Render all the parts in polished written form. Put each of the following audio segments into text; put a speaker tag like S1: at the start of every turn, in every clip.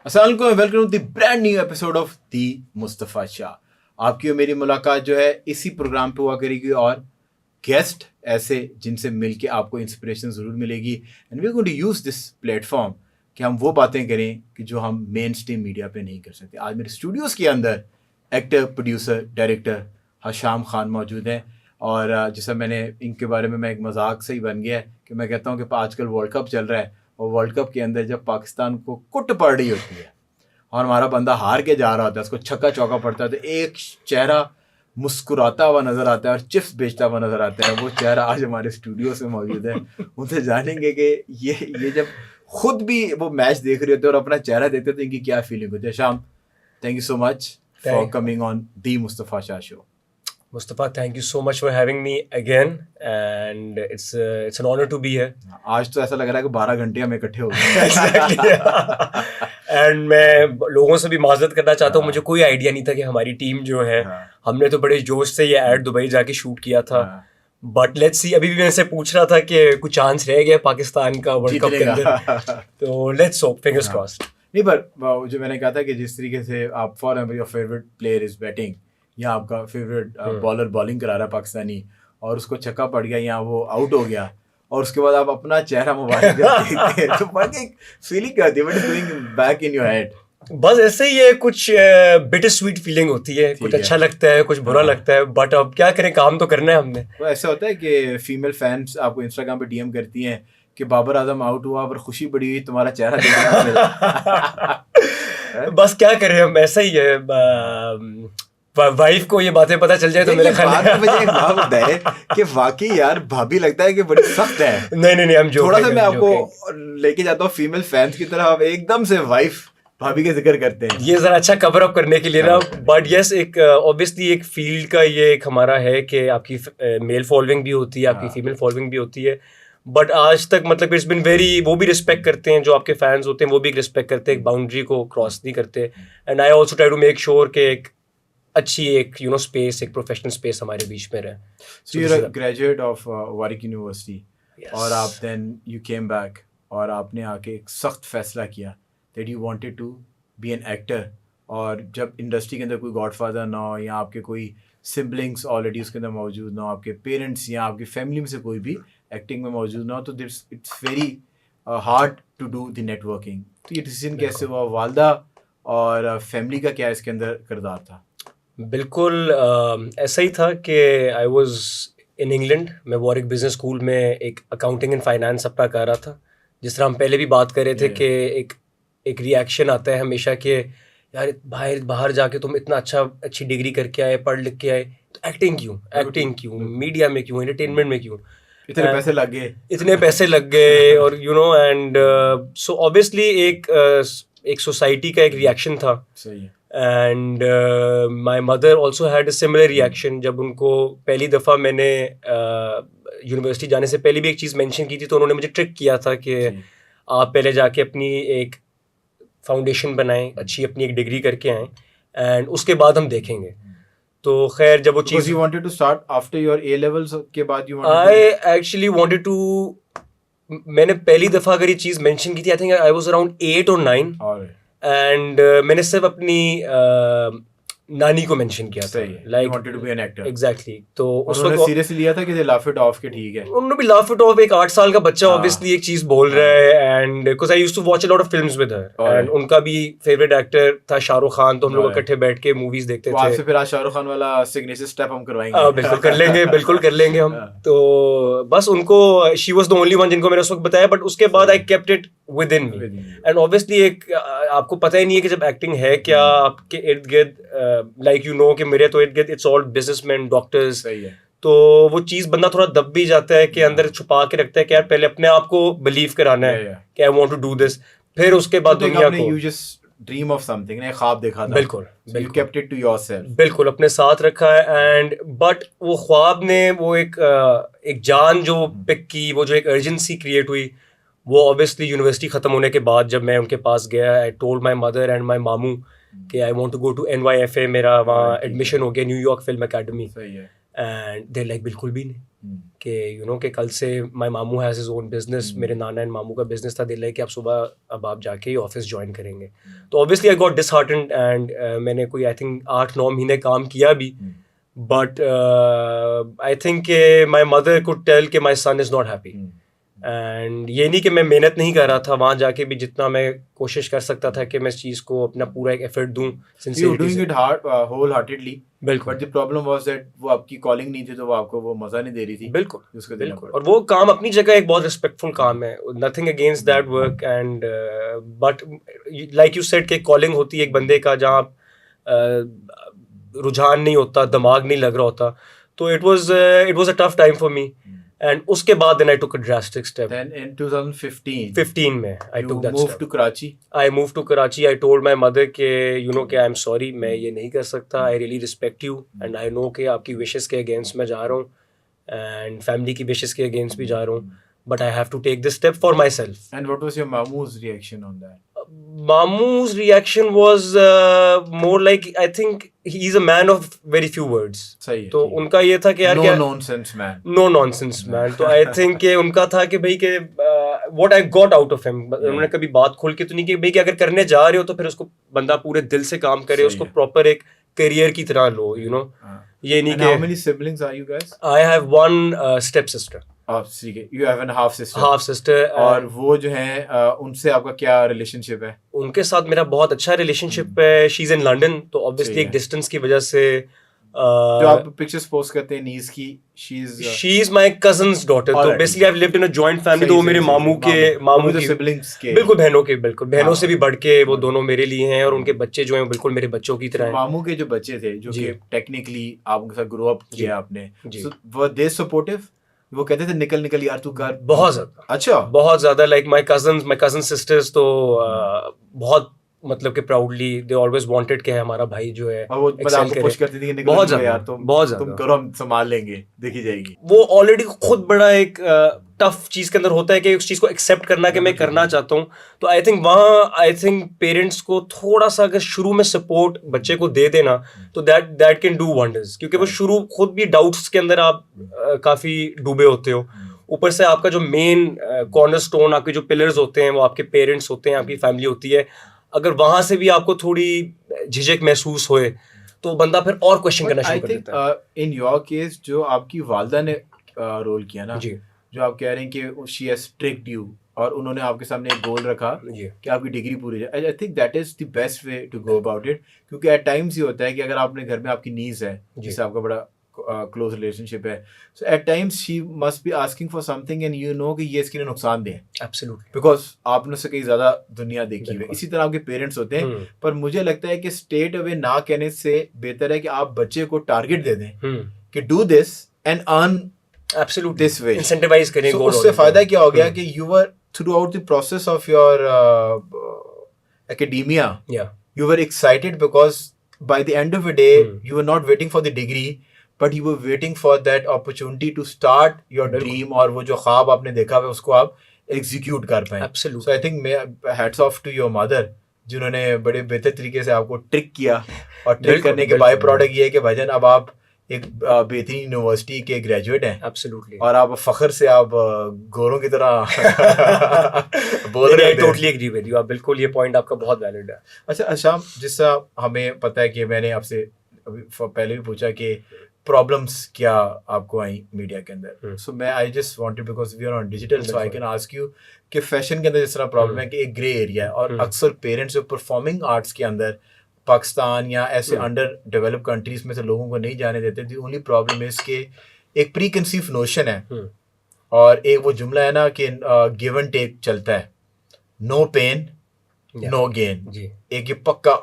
S1: अस्सलाम वालेकुम, welcome to the brand new episode of the Mustafa Shah. आपकी और मेरी मुलाकात जो है इसी प्रोग्राम पे हुआ करेगी और गेस्ट ऐसे जिनसे मिलके आपको इंस्पिरेशन ज़रूर मिलेगी। And we are going to use this platform कि हम वो बातें करें कि जो हम मेन स्ट्रीम मीडिया पे नहीं कर सकते। आज मेरे स्टूडियोज़ के अंदर actor, producer, director Hasham Khan मौजूद हैं। और जैसा मैंने इनके बारे में मैं एक मजाक से ही बन गया है कि मैं कहता हूँ कि आजकल वर्ल्ड कप चल रहा है और वर्ल्ड कप के अंदर जब पाकिस्तान को कुट पड़ रही होती है और हमारा बंदा हार के जा रहा होता है, उसको छक्का चौका पड़ता है, तो एक चेहरा मुस्कुराता हुआ नजर आता है और चिप्स बेचता हुआ नजर आता है। वो चेहरा आज हमारे स्टूडियो में मौजूद है। उनसे जानेंगे कि ये जब खुद भी वो मैच देख रहे होते और अपना चेहरा देखते थे इनकी क्या फीलिंग होती है। शाम, thank you so much for coming on the Mustafa Shah show.
S2: Mustafa, thank you so much for having me again, and it's an honor to be here.
S1: आज तो ऐसा लग रहा है कि 12 घंटे हम इकट्ठे हो गए।
S2: एंड मैं लोगों से भी माजरत करना चाहता हूँ, मुझे कोई आइडिया नहीं था कि हमारी टीम जो है, हमने तो बड़े जोश से ये एड दुबई जाके शूट किया था। बट लेट्स सी, अभी भी मैं से पूछ रहा था कि कुछ चांस रह गया पाकिस्तान का वर्ल्ड कप के अंदर, तो लेट्स होप, फिंगर्स क्रॉस्ड।
S1: नहीं, पर जो मैंने कहा था कि जिस तरीके से आप for example your favourite player is batting या आपका फेवरेट बॉलर बॉलिंग करा रहा है पाकिस्तानी और उसको छक्का पड़ गया या वो आउट हो गया और उसके बाद आप अपना चेहरा मोबाइल पे देखते हैं तो एक फीलिंग क्या होती है? What is going back in your head?
S2: बस ऐसे ही है, कुछ बिटर स्वीट फीलिंग होती है, कुछ अच्छा लगता है, कुछ बुरा लगता है, बट अब क्या करें, काम तो करना है हमने।
S1: तो ऐसा होता है कि फीमेल फैंस आपको इंस्टाग्राम पे डीएम करती हैं कि बाबर आजम आउट हुआ पर खुशी बड़ी हुई, तुम्हारा चेहरा देखना।
S2: बस क्या करें, हम ऐसा ही है। वाइफ को ये बातें पता चल जाए तो मेरा ख्याल है
S1: मुझे एक बात होता है कि वाकई यार भाभी लगता है कि बड़ी सख्त है।
S2: नहीं, हम
S1: थोड़ा सा मैं आपको लेके जाता हूँ फीमेल फैंस की तरफ, आप एकदम से वाइफ भाभी के जिक्र करते हैं
S2: ये जरा अच्छा कवर अप करने के लिए ना। बट यस, एक ऑब्वियसली एक फील्ड का ये एक हमारा है कि आपकी मेल फॉलोइंग भी होती है, आपकी फीमेल फॉलोइंग भी होती है। बट आज तक मतलब इट्स बिन वेरी, वो भी रिस्पेक्ट करते हैं, जो आपके फैंस होते हैं वो भी रिस्पेक्ट करते हैं, एक बाउंड्री को क्रॉस नहीं करते। And I also try to make sure कि एक अच्छी एक स्पेस, एक प्रोफेशनल स्पेस हमारे बीच में रहे।
S1: So you're a graduate of Warwick University. Yes. और आप then you came back और आपने आके एक सख्त फैसला किया that you wanted to be an actor। और जब इंडस्ट्री के अंदर कोई गॉडफादर ना हो या आपके कोई सिबलिंग्स ऑलरेडी उसके अंदर मौजूद ना हो, आपके पेरेंट्स या आपकी फैमिली में से कोई भी एक्टिंग में मौजूद ना हो, तो it's very hard to do the networking. तो ये डिसीजन कैसे हुआ? वालदा और फैमिली का क्या इसके अंदर किरदार था?
S2: बिल्कुल ऐसा ही था कि आई वॉज इन इंग्लैंड। मैं वॉरिक बिजनेस स्कूल में एक अकाउंटिंग एंड फाइनेंस अपना कर रहा था। जिस तरह हम पहले भी बात कर रहे थे कि एक रिएक्शन आता है हमेशा कि यार बाहर जाके तुम इतना अच्छी डिग्री करके आए, पढ़ लिख के आए, तो एक्टिंग क्यों, मीडिया में क्यों, एंटरटेनमेम में क्यों,
S1: इतने पैसे लग गए
S2: और एंड सो ऑब्वियसली एक सोसाइटी का एक रिएक्शन था।
S1: सही है।
S2: And my mother also had a similar reaction. जब उनको पहली दफ़ा मैंने यूनिवर्सिटी जाने से पहले भी एक चीज़ मेंशन की थी, तो उन्होंने मुझे ट्रिक किया था कि आप पहले जाके अपनी एक फाउंडेशन बनाएं, अच्छी अपनी एक डिग्री करके आएँ एंड उसके बाद हम देखेंगे। तो खैर जब वो चीज़
S1: you wanted to start after your A levels के बाद
S2: I actually wanted to, मैंने पहली दफ़ा अगर ये चीज़ मेंशन की थी, I think I was around 8 or 9 and मैंने सिर्फ अपनी नानी को मेंशन किया था,
S1: like wanted to be an actor.
S2: Exactly. तो
S1: उन्होंने सीरियसली लिया था कि दे लाफ इट ऑफ के ठीक है?
S2: उन्होंने भी लाफ इट ऑफ। एक 8 साल का बच्चा ऑब्वियसली एक चीज बोल रहा है, and because I used to watch a lot of films with her, and उनका भी फेवरेट एक्टर था शाहरुख खान, तो हम लोग इकट्ठे बैठ के मूवीज देखते थे।
S1: आपसे फिर आज शाहरुख खान वाला सिग्नेचर स्टेप हम करवाएंगे।
S2: बिल्कुल कर लेंगे हम। तो बस उनको, she was the only one जिनको मैंने उस वक्त बताया, बट उसके बाद I kept it with in me. And obviously एक आपको पता ही नहीं है कि जब एक्टिंग है क्या आपके इर्द गिर्द, लाइक यू नो कि मेरे तो इर्द गिर्द इट्स ऑल बिजनेसमैन, डॉक्टर्स, तो वो चीज़ बंदा थोड़ा दब भी जाता है कि अंदर छुपा के रखता है कि यार पहले अपने आप को बिलीव कराना है कि I want to do this, फिर उसके बाद दुनिया को।
S1: You just dream of something, ने ख्वाब देखा था।
S2: बिल्कुल।
S1: You kept it to yourself।
S2: बिल्कुल अपने साथ रखा है। एंड बट वो ख्वाब ने वो एक जान जो पिक की, वो जो एक अर्जेंसी क्रिएट हुई, वो ऑब्वियसली यूनिवर्सिटी ख़त्म होने के बाद जब मैं उनके पास गया, I told my mother and my मामू कि I want to go to NYFA। मेरा वहाँ एडमिशन हो गया, New York film academy. And they like बिल्कुल भी नहीं कि यू नो कि कल से माय मामू हैज़ हिज ओन बिजनेस, मेरे नाना एंड मामू का बिजनेस था, दे लाइक कि आप सुबह अब आप जाके ही ऑफिस ज्वाइन करेंगे. तो obviously I got disheartened and मैंने कोई आई थिंक 8-9 महीने काम किया भी, but I think my mother could tell कि my son is not happy. And ये नहीं कि मैं मेहनत नहीं कर रहा था, वहाँ जाके भी जितना मैं कोशिश कर सकता था कि मैं इस चीज़ को अपना पूरा एक एफर्ट दूँ सिंसियरिटी से.
S1: Whole heartedly.
S2: बिल्कुल.
S1: But the problem was that वो आपकी कॉलिंग नहीं थी, तो वो आपको वो मजा नहीं दे रही थी.
S2: बिल्कुल
S1: उसको देना
S2: बिल्कुल.
S1: पड़ा.
S2: और वो काम अपनी जगह एक बहुत रिस्पेक्टफुल काम है, nothing against that work. And but like you said कि कॉलिंग होती है एक बंदे का जहाँ रुझान नहीं होता, दिमाग नहीं लग रहा होता. तो it was a tough time for me. And उसके बाद then I took a drastic step.
S1: Then in 2015
S2: 15 में I
S1: you
S2: took that
S1: moved
S2: step.
S1: to Karachi.
S2: I moved to Karachi. I told my mother कि you know कि I'm sorry, मैं ये नहीं कर सकता. I really respect you and I know कि आपकी wishes के against मैं जा रहा हूँ and family की wishes के against भी जा रहा हूँ, but I have to take this step for myself.
S1: And what was your mamu's reaction on that?
S2: Mamu's reaction was more like I think he's a man of very few words.
S1: सही है.
S2: तो उनका ये था कि यार
S1: no
S2: क्या
S1: nonsense man.
S2: No nonsense man. तो आई थिंक कि उनका था कि भाई के what I got out of him, उन्होंने कभी बात खोल के तो नहीं कि भाई कि अगर करने जा रहे हो तो फिर उसको बंदा पूरे दिल से काम करे, उसको प्रॉपर एक करियर की तरह लो, यू नो. ये नहीं
S1: And
S2: कि
S1: how many siblings are you guys?
S2: I have one step sister.
S1: ठीक है. You have a half sister.
S2: Half sister.
S1: और वो जो है उनसे आपका क्या रिलेशनशिप है?
S2: उनके साथ मेरा बहुत अच्छा रिलेशनशिप है. शी इज इन लंदन, तो ऑब्वियसली एक डिस्टेंस की वजह से
S1: जो आप पिक्चर्स पोस्ट करते हैं नीज की,
S2: she is my cousin's daughter. तो basically I have lived in a joint family. तो वो मेरे मामू की
S1: सिबलिंग्स के,
S2: बिल्कुल बहनों के, बिल्कुल बहनों से भी बढ़ के वो दोनों मेरे लिए हैं. और उनके बच्चे जो हैं बिल्कुल मेरे बच्चों की तरह हैं.
S1: मामू के जो बच्चे थे जो कि टेक्निकली आप उनके साथ ग्रो अप किया आपने, वो दे सपोर्टिव? वो कहते थे निकल निकल यार तू कर?
S2: बहुत ज्यादा.
S1: अच्छा.
S2: बहुत ज्यादा. लाइक माय कजन सिस्टर्स तो बहुत मतलब कि प्राउडली दे ऑलवेज वांटेड कि हमारा भाई जो है
S1: और वो मतलब आपको पुश करती थी कि निकल
S2: बहुत
S1: यार तुम करो, हम संभाल लेंगे, देखी जाएगी.
S2: वो ऑलरेडी खुद बड़ा एक टफ चीज के अंदर होता है कि उस चीज को एक्सेप्ट करना कि मैं करना चाहता हूँ. तो आई थिंक पेरेंट्स को थोड़ा सा अगर शुरू में सपोर्ट बच्चे को दे देना तो दैट कैन डू वंडर्स. क्योंकि वो शुरू खुद भी डाउट्स के अंदर आप काफी डूबे होते हो. ऊपर से आपका जो मेन कॉर्नरस्टोन, आपके जो पिलर्स होते हैं वो आपके पेरेंट्स होते हैं, आपकी फैमिली होती है. अगर वहां से भी आपको थोड़ी झिझक महसूस होए तो बंदा फिर और क्वेश्चन करना शुरू कर देता है.
S1: इन योर केस जो आपकी वालदा ने रोल किया ना,
S2: जी,
S1: जो आप कह रहे हैं कि शी हैज ट्रिक्ड यू और उन्होंने आपके सामने एक गोल रखा कि आपकी डिग्री पूरी जाए. I think that is the best way to go about it. क्योंकि एट टाइम्स ये होता है कि अगर आपने घर में आपकी नीज है जिससे आपका बड़ा क्लोज रिलेशनशिप है, so at times she must be asking for something and you know कि ये इसके लिए नुकसानदेह है.
S2: एब्सोल्युटली.
S1: बिकॉज आपने उससे कहीं ज्यादा दुनिया देखी है. इसी तरह आपके पेरेंट्स होते हैं. पर मुझे लगता है कि स्ट्रेट अवे ना कहने से बेहतर है कि आप बच्चे को टारगेट दे दें कि do this and earn
S2: absolutely
S1: this way,
S2: incentivise करें.
S1: so उससे फायदा क्या हो गया कि you were throughout the process of your academia, you were excited because by the end of the day you were not waiting for the degree but you were waiting for that opportunity to start your dream. और वो जो ख्वाब आपने देखा है उसको आप execute कर पाए.
S2: Absolutely.
S1: So I think hats off to your mother जिन्होंने बड़े बेहतर तरीके से आपको ट्रिक किया. और ट्रिक करने के बाय प्रोडक्ट ये है कि भाईजान अब आप एक बेहतरीन यूनिवर्सिटी के ग्रेजुएट हैं.
S2: Absolutely.
S1: और आप फख्र से आप गोरों की तरह बोल रहे हैं.
S2: Totally agree with you. आप बिल्कुल, ये पॉइंट आपका बहुत वैलिड है.
S1: अच्छा अशाम, जिससे हमें पता है कि मैंने आपसे अभी पहले भी पूछा कि प्रॉब्लम्स क्या आपको आई मीडिया के अंदर. सो मैं I just wanted because we are on digital so I can ask you कि फैशन के अंदर जिस तरह प्रॉब्लम है कि एक ग्रे एरिया है और अक्सर पेरेंट्स जो परफॉर्मिंग आर्ट्स के अंदर पाकिस्तान या ऐसे अंडर डेवलप कंट्रीज में से लोगों को नहीं जाने देते. दी ओनली प्रॉब्लम इज कि एक प्री कंसीव नोशन है और एक वो जुमला है ना कि गिव एंड टेक चलता है, नो पेन नो गेन. एक ये पक्का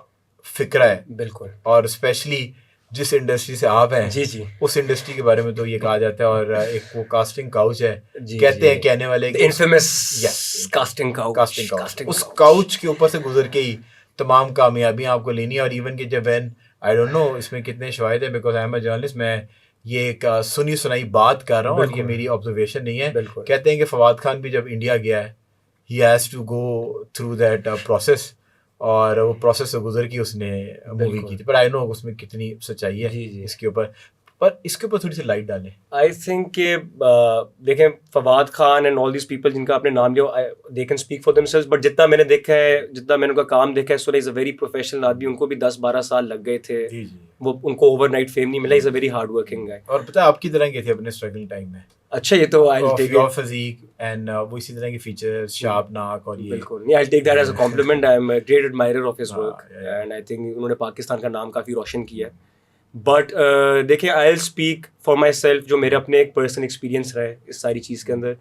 S1: फिक्रा है.
S2: बिल्कुल.
S1: और स्पेशली जिस इंडस्ट्री से आप हैं
S2: जी जी,
S1: उस इंडस्ट्री के बारे में तो ये कहा जाता है. और एक वो कास्टिंग काउच है कहते हैं कहने वाले
S2: इनफेमस कास्टिंग काउच.
S1: उस काउच के ऊपर से गुजर के ही तमाम कामयाबियां आपको लेनी है. और इवन कि जब आई डोंट नो इसमें कितने शवाहिद है because I am a journalist, मैं ये एक सुनी सुनाई बात कर रहा हूँ और ये मेरी ऑब्जर्वेशन नहीं है. कहते हैं कि फवाद खान भी जब इंडिया गया है ही has to go through that process और वो प्रोसेस से गुजर के उसने मूवी की थी. पर आई नो उसमें कितनी सच्चाई है इसके ऊपर. पर इसके ऊपर थोड़ी सी लाइट डालें।
S2: आई थिंक कि देखें Fawad Khan and all these people जिनका आपने नाम लिया, they can speak for themselves, but जितना मैंने देखा है, जितना मैंने उनका काम देखा है, so is a very professional आदमी। उनको भी 10-12 साल लग गए थे,
S1: जी जी,
S2: वो उनको ओवरनाइट फेम नहीं मिला। Is a very hard working गाय।
S1: और पता है आपकी तरह के थे अपने स्ट्रगलिंग टाइम में।
S2: अच्छा, ये तो I take
S1: your
S2: it,
S1: physique and वो इसी तरह के फीचर्स, शार्प नाक और ये।
S2: बिल्कुल नहीं, I take that as a compliment. I am a great admirer of his
S1: हाँ,
S2: work
S1: yeah.
S2: And I think उन्होंने पाकिस्तान का नाम काफ़ी रोशन किया है। बट देखिए, I will speak for my self, जो मेरे अपने एक पर्सनल एक्सपीरियंस रहा है इस सारी चीज़ के अंदर।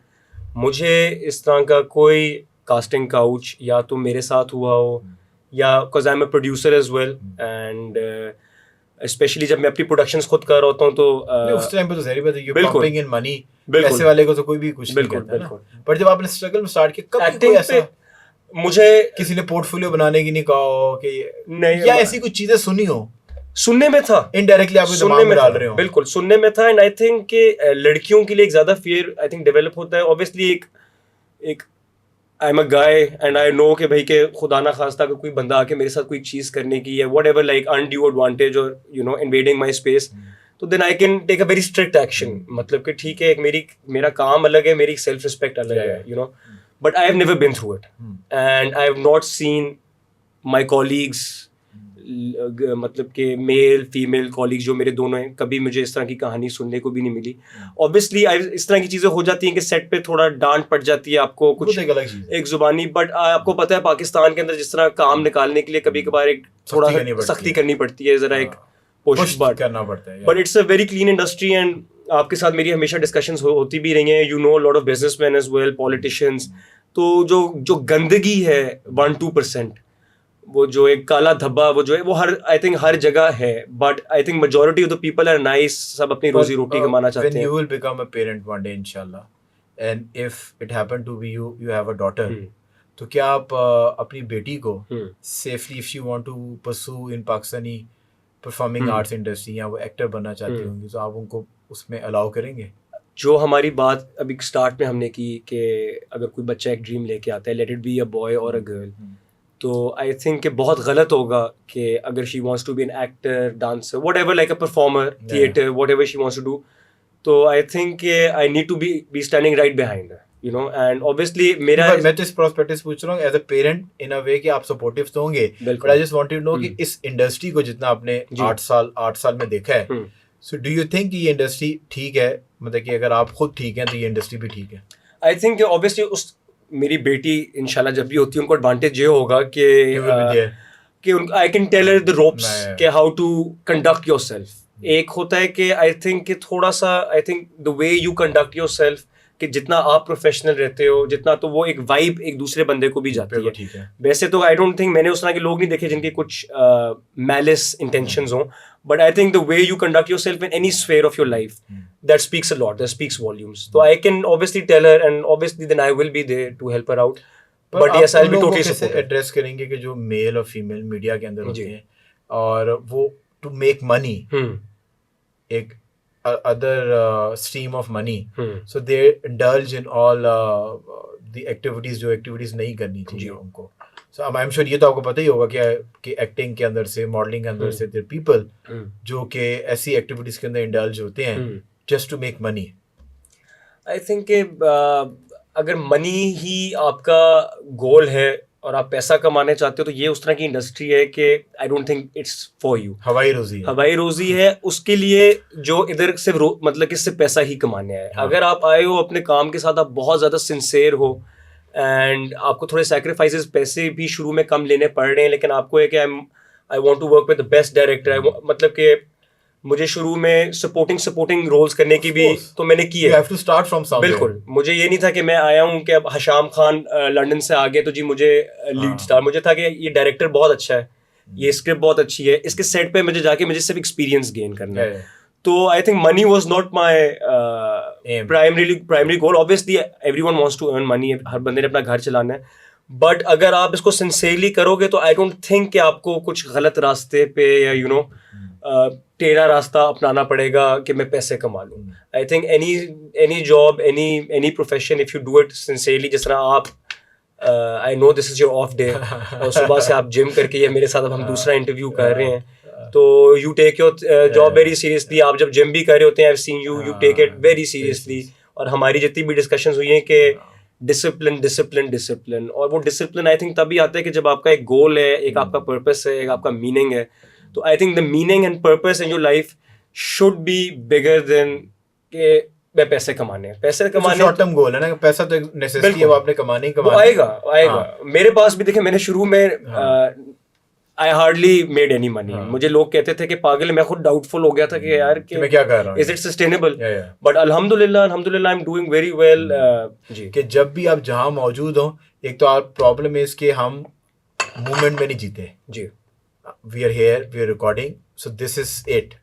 S2: मुझे इस तरह का कोई कास्टिंग काउच या तो मेरे साथ हुआ हो, या because I am a producer as well, and specially जब मैं अपनी प्रोडक्शंस खुद कर रहा होता हूँ तो
S1: उस टाइम पे तो ज़ाहिर बात है यू
S2: बिल्कुल।
S1: पंपिंग इन मनी,
S2: बिल्कुल।
S1: पैसे वाले को तो कोई भी कुछ नहीं
S2: बिल्कुल,
S1: कहता ना।
S2: बिल्कुल।
S1: पर जब आपने स्ट्रगल में स्टार्ट किया, कभी
S2: एक्टिंग
S1: कोई ऐसा
S2: पे मुझे
S1: किसी ने पोर्टफोलियो बनाने की नहीं कहा हो कि
S2: नहीं,
S1: या ऐसी कुछ चीजें सुनी हो,
S2: सुनने में था,
S1: इनडायरेक्टली आपके
S2: सुनने
S1: दिमाग में
S2: में
S1: डाल
S2: था,
S1: रहे हो?
S2: बिल्कुल सुनने में था। एंड आई थिंक कि लड़कियों के लिए एक ज़्यादा फियर आई थिंक डेवलप होता है। ऑब्वियसली एक आई am a guy and I know कि भाई के खुदा ना खास्ता अगर कोई बंदा आके मेरे साथ कोई चीज़ करने की है, whatever, like undue advantage और you know invading my space, तो then I can take a very strict action. मतलब कि ठीक है, एक मेरा काम अलग है, मेरी सेल्फ रिस्पेक्ट अलग है, you know. But I have never been through it and I have not seen my colleagues, मतलब कि मेल फीमेल कॉलीग्स जो मेरे दोनों हैं, कभी मुझे इस तरह की कहानी सुनने को भी नहीं मिली। ऑब्वियसली इस तरह की चीज़ें हो जाती हैं कि सेट पे थोड़ा डांट पड़ जाती है आपको, कुछ
S1: एक अलग चीज है।
S2: एक जुबानी। बट आपको पता है पाकिस्तान के अंदर जिस तरह काम निकालने के लिए कभी कभार एक थोड़ा सख्ती करनी पड़ती है, जरा एक पुश
S1: करना पड़ता है।
S2: But it's a very clean industry. And आपके साथ मेरी हमेशा डिस्कशंस होती भी रही हैं, you know lot of businessman as well, politicians. तो जो गंदगी है 1-2%, वो जो एक काला धब्बा वो जो है वो हर आई थिंक हर जगह है, but I think majority of the people are nice, सब अपनी रोजी रोटी कमाना चाहते हैं।
S1: When you will become a parent one day inshallah, and if it happen to be you have a daughter, तो क्या आप अपनी बेटी को safely if she want to pursue in Pakistani performing arts industry या वो एक्टर बनना चाहती होंगी, तो आप उनको उसमें अलाउ करेंगे?
S2: जो हमारी बात अभी स्टार्ट में हमने की कि अगर कोई बच्चा एक ड्रीम लेके आता है, let it be a boy और अ गर्ल, तो आई थिंक कि बहुत गलत होगा कि अगर she wants to be an actor, dancer, whatever, like a performer, theatre, whatever she wants to do, तो आई थिंक कि I need to be standing right behind her, you know. And obviously मेरा
S1: मैं तो इस prospective से पूछ रहा हूँ एज अ पेरेंट इन अ वे कि आप सपोर्टिव तो होंगे, but I just wanted to know कि इस इंडस्ट्री को जितना आपने 8 साल में देखा है, सो डू यू थिंक ये इंडस्ट्री ठीक है? मतलब कि अगर आप खुद ठीक हैं तो ये इंडस्ट्री भी ठीक है?
S2: आई थिंक ऑब्वियसली उस मेरी बेटी इंशाल्लाह जब भी होती है, उनको एडवांटेज ये होगा कि I can tell her the ropes कि हाउ टू कंडक्ट योरसेल्फ। एक होता है कि आई थिंक कि थोड़ा सा I think the way you conduct yourself, कि जितना आप प्रोफेशनल रहते हो जितना, तो वो एक वाइब एक दूसरे बंदे को भी जाती है। वैसे तो आई डोंट थिंक मैंने उस तरह के लोग नहीं देखे जिनके कुछ मैलिस इंटेंशंस हों, but I think the way you conduct yourself in any sphere of your life, that speaks a lot, that speaks volumes. So I can obviously tell her, and obviously then I will be there to help her out. But yes, I'll be totally supportive.
S1: Address करेंगे कि जो mail और female media के अंदर होते हैं और वो टू मेक मनी, एक other stream of money, so they indulge in all the activities जो एक्टिविटीज नहीं करनी चाहिए उनको। So I'm sure ये तो आपको पता ही होगा कि एक्टिंग के अंदर से, मॉडलिंग के अंदर से there are people जो कि ऐसी एक्टिविटीज के अंदर इंडल्ज होते हैं just to make money.
S2: I think अगर मनी ही आपका गोल है और आप पैसा कमाने चाहते हो, तो ये उस तरह की इंडस्ट्री है कि I don't think it's for you. हवाई रोजी है उसके लिए जो इधर सिर्फ मतलब कि सिर्फ पैसा ही कमाने है। अगर आप आए हो अपने काम के साथ, आप बहुत ज़्यादा सिंसेयर हो एंड आपको थोड़े सैक्रिफाइसेस, पैसे भी शुरू में कम लेने पड़ रहे हैं, लेकिन आपको है कि I want to work with the best director. मतलब कि मुझे शुरू में सपोर्टिंग रोल्स करने की भी तो मैंने की है।
S1: You have to start from somewhere.
S2: बिल्कुल, मुझे ये नहीं था कि मैं आया हूँ कि अब हशाम खान लंदन से आ गए तो जी मुझे लीड स्टार। मुझे था कि ये डायरेक्टर बहुत अच्छा है, ये स्क्रिप्ट बहुत अच्छी है, इसके सेट पे मुझे जाके मुझे सिर्फ एक्सपीरियंस गेन करना है। तो I think money was not my primary goal. Obviously everyone wants to earn money, हर बंदे ने अपना घर चलाना है, बट अगर आप इसको सिंसियरली करोगे तो आई डोंट थिंक कि आपको कुछ गलत रास्ते पे या यू नो टेढ़ा रास्ता अपनाना पड़ेगा कि मैं पैसे कमा लूँ। I think any job, any profession, if you do it sincerely, जिस तरह आप I know this is your of day और सुबह से आप जिम करके या मेरे साथ अब हम दूसरा इंटरव्यू कर रहे हैं, तो you take your job very seriously. आप जब जिम भी कर रहे होते हैं, I have seen you take it very seriously. और हमारी जितनी भी डिस्कशंस हुई हैं कि डिसिप्लिन डिसिप्लिन डिसिप्लिन, और वो डिसिप्लिन आई थिंक तभी आता है कि जब आपका एक गोल है, एक आपका पर्पस है, एक आपका मीनिंग है. तो I think the meaning and purpose in your life should be bigger than के मैं पैसे कमाने हैं. पैसे कमाने
S1: शॉर्ट टर्म गोल है ना, पैसा तो नेसेसिटी है, वो आपने कमाने ही कमाना.
S2: वो आएगा. मेरे पास भी देखे, मैंने शुरू में I hardly made any money. मुझे लोग कहते थे कि पागल, मैं खुद डाउटफुल हो गया था कि यार कि
S1: मैं क्या कर रहा हूँ,
S2: इज इट सस्टेनेबल. बट अल्हम्दुलिल्लाह I am doing very well. जी,
S1: कि जब भी आप जहाँ मौजूद हो, एक तो आप प्रॉब्लम है इसके, हम मूवमेंट में नहीं जीते.
S2: जी,
S1: we are here, we are recording, so this is it.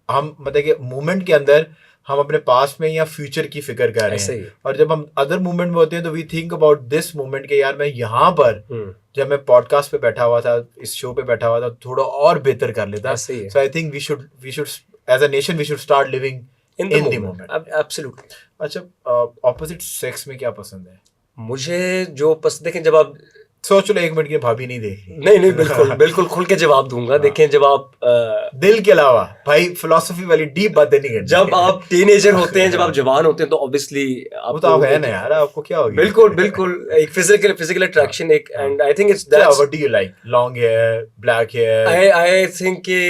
S1: हम मतलब कि मूवमेंट के अंदर हम अपने पास में या फ्यूचर की फिक्र कर रहे हैं. और जब हम अदर मूवमेंट में होते हैं तो we think about this movement के यार मैं यहाँ पर जब मैं पॉडकास्ट पे बैठा हुआ था, इस शो पे बैठा हुआ था, थोड़ा और बेहतर कर लेता. So I think we should as a nation we should start living in the moment.
S2: Absolutely.
S1: अच्छा, ऑपोजिट सेक्स में क्या पसंद है?
S2: मुझे जो पसंद, देखें जब आप
S1: सोच लो, एक मिनट की भाभी नहीं देख रही.
S2: नहीं बिल्कुल बिल्कुल खुल के जवाब दूंगा. देखें जब आप
S1: दिल के अलावा भाई फिलोसफी वाली डीप बातें नहीं करनी.
S2: जब आप टीनेजर होते हैं, जब आप जवान होते हैं, तो ऑब्वियसली
S1: वो तो आप है ना यार, आपको क्या हो गया?
S2: बिल्कुल एक फिजिकल अट्रैक्शन, एक, and I think it's that's
S1: what do you like, long hair, black hair?
S2: I think कि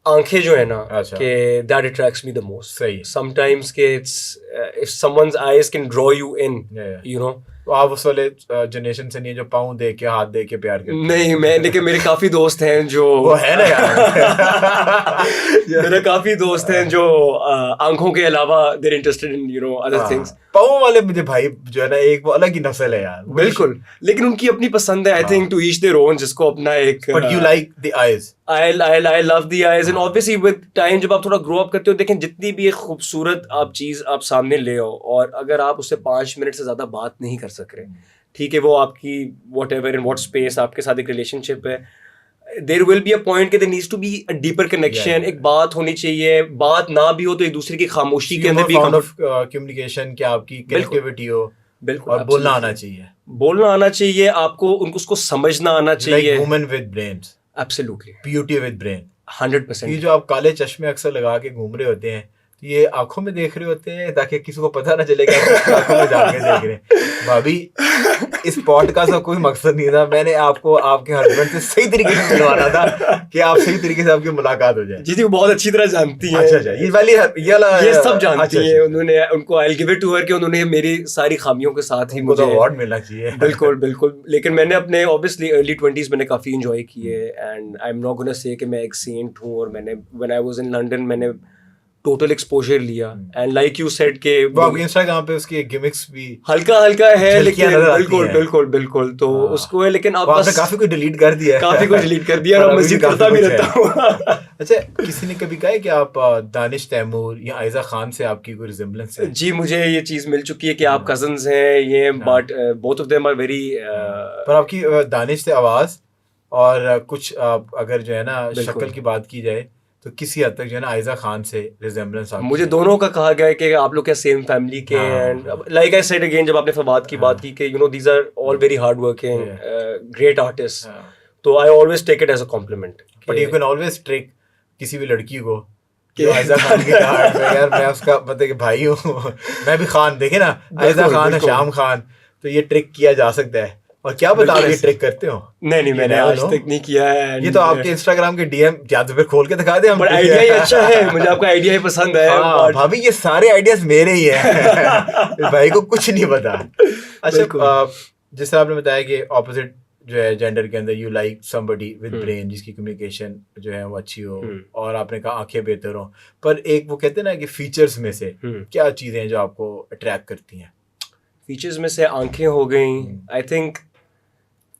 S2: आंखें जो है ना,
S1: अच्छा.
S2: कि that attracts me the most.
S1: सही.
S2: समटाइम्स कि it's if someone's eyes can draw you in, you know.
S1: तो आप उस वाले जनरेशन से नहीं है जो पाँव दे के हाथ दे के प्यार करते?
S2: नहीं, मैं, लेकिन मेरे काफी दोस्त हैं जो
S1: वो है ना यार.
S2: मेरे काफी दोस्त हैं जो आंखों के अलावा they're interested in you know other things.
S1: पाँव वाले मुझे भाई जो है ना, एक वो अलग ही नस्ल है यार.
S2: बिल्कुल, लेकिन उनकी अपनी पसंद है. I think to each their own, जिसको अपना एक.
S1: But you like the eyes.
S2: I love the eyes, and obviously with time जब आप थोड़ा ग्रो अप करते हो, देखें जितनी भी एक खूबसूरत आप चीज़ आप सामने ले आओ, और अगर आप उससे 5 मिनट से ज़्यादा बात नहीं कर सक रहे, ठीक है, वो आपकी whatever in what space आपके साथ एक रिलेशनशिप है, there will be a point कि there needs to be a deeper connection. एक बात होनी चाहिए. बात ना भी हो तो एक दूसरे की खामोशी के अंदर भी
S1: कम्युनिकेशन, क्या आपकी कनेक्टिविटी हो.
S2: बिल्कुल.
S1: और बोलना आना चाहिए.
S2: बोलना आना चाहिए आपको, उनको उसको समझना आना चाहिए.
S1: Women with brains.
S2: Absolutely.
S1: Beauty with brain.
S2: 100%.
S1: ये जो आप काले चश्मे अक्सर लगा के घूम रहे होते हैं, तो ये आंखों में देख रहे होते हैं ताकि किसी को पता ना चले कि आप आंखों में जाके देख रहे हैं. भाभी, इस पॉडकास्ट का कोई मकसद नहीं था. मैंने आपको आपके हस्बैंड से सही तरीके से मिलवाना था कि आप सही तरीके से आपकी मुलाकात हो जाए.
S2: जी, वो बहुत अच्छी तरह जानती है.
S1: अच्छा, ये सब
S2: जानती है. उन्होंने, उनको I give it to her कि उन्होंने मेरी सारी खामियों के साथ ही मुझे
S1: अवार्ड मिलना चाहिए.
S2: बिल्कुल. लेकिन मैंने अपने ऑब्वियसली अर्ली 20s मैंने काफी एंजॉय किए, and I am not gonna say कि मैं एक सेंट हूँ. और मैंने when I was in London मैंने टोटल एक्सपोजर लिया. एंड लाइक यू सेड के
S1: इंस्टाग्राम पे उसके गिमिक्स भी
S2: हल्का है, लेकिन बिल्कुल तो उसको है, लेकिन अब बस
S1: काफी कुछ डिलीट कर दिया
S2: और मजीद करता भी रहता हूँ.
S1: अच्छा, किसी ने कभी कहा है कि आप दानिश तैमूर या आयजा खान से आपकी कोई रिजेम्बलेंस है?
S2: जी, मुझे ये चीज मिल चुकी है कि आप कजन्स हैं ये, but both of them are very.
S1: पर आपकी दानिश से आवाज और कुछ अगर जो है ना शक्ल की बात की जाए तो किसी हद तक जो है ना आयजा खान से रिजेम्बलेंस आपकी.
S2: मुझे दोनों का कहा गया है कि आप लोग क्या सेम फैमिली के. And like I said again, जब आपने फवाद की बात की कि you know these are all very hard working great artist, तो I always take it as a compliment.
S1: But you can always trick किसी भी लड़की को कि आयजा खान की हार्ट में, यार मैं उसका मतलब कि भाई हूँ, मैं भी खान, देखे ना आयजा खान है, शाम खान, तो ये ट्रिक किया जा सकता है. और क्या बता रहे ट्रिक करते हो?
S2: नहीं, मैंने आज तक नहीं किया है.
S1: ये तो आपके इंस्टाग्राम के डीएम या तो फिर खोल के दिखा दे.
S2: बट आइडिया ही अच्छा है, मुझे आपका आइडिया ही पसंद है.
S1: भाभी, ये सारे आइडियाज मेरे ही है. भाई को कुछ नहीं पता. अच्छा, जैसे आपने बताया कि ऑपोजिट जो है जेंडर के अंदर you like somebody with brain, जिसकी कम्युनिकेशन जो है वो अच्छी हो, और आपने कहा आंखें बेहतर हो, पर एक वो कहते हैं ना कि फीचर्स में से क्या चीजें हैं जो आपको अट्रैक्ट करती हैं?
S2: फीचर्स में से आंखें हो गई. I think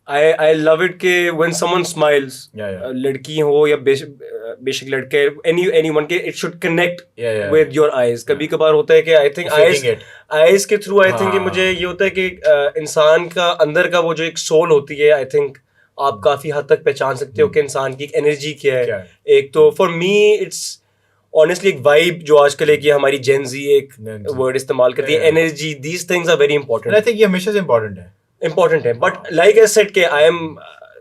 S2: I love it कि when someone smiles, लड़की हो या बेशक लड़के, anyone के, it should connect with your eyes. कभी कभार होता है कि I think eyes के थ्रू I think कि मुझे ये होता है कि इंसान का अंदर का वो जो एक सोल होती है, I think आप काफी हद तक पहचान सकते हो कि इंसान की एक एनर्जी क्या है. एक तो फॉर मी इट्स ऑनेस्टली एक वाइब जो आजकल है कि हमारी जेन ज़ी एक वर्ड इस्तेमाल करती है, energy. These things are very important.
S1: I think ये हमेशा से इंपॉर्टेंट है.
S2: बट लाइक आई सेड के आई एम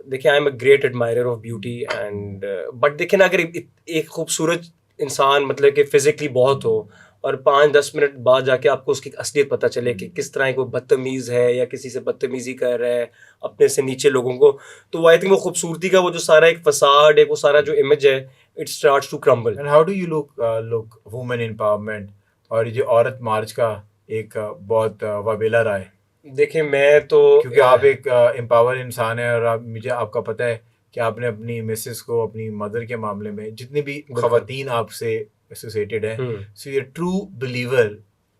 S2: देखिए आई am a great admirer of beauty and but देखिए ना, अगर एक खूबसूरत इंसान मतलब कि फिजिकली बहुत हो और 5-10 मिनट बाद जाके आपको उसकी असलियत पता चले कि किस तरह को बदतमीज़ है या किसी से बदतमीज़ी कर रहा है अपने से नीचे लोगों को, तो आई थिंक वो खूबसूरती का वो जो सारा एक फसाड है, वो सारा जो इमेज है, it starts to crumble.
S1: And how do you look women empowerment और ये जो औरत मार्च का एक बहुत वाबेला रहा है?
S2: देखिए मैं तो
S1: क्योंकि आप एक एम्पावर इंसान है और आप मुझे आपका पता है कि आपने अपनी मिसेस को, अपनी मदर के मामले में जितनी भी खवातीन आपसे एसोसिएटेड है, सो ये ट्रू बिलीवर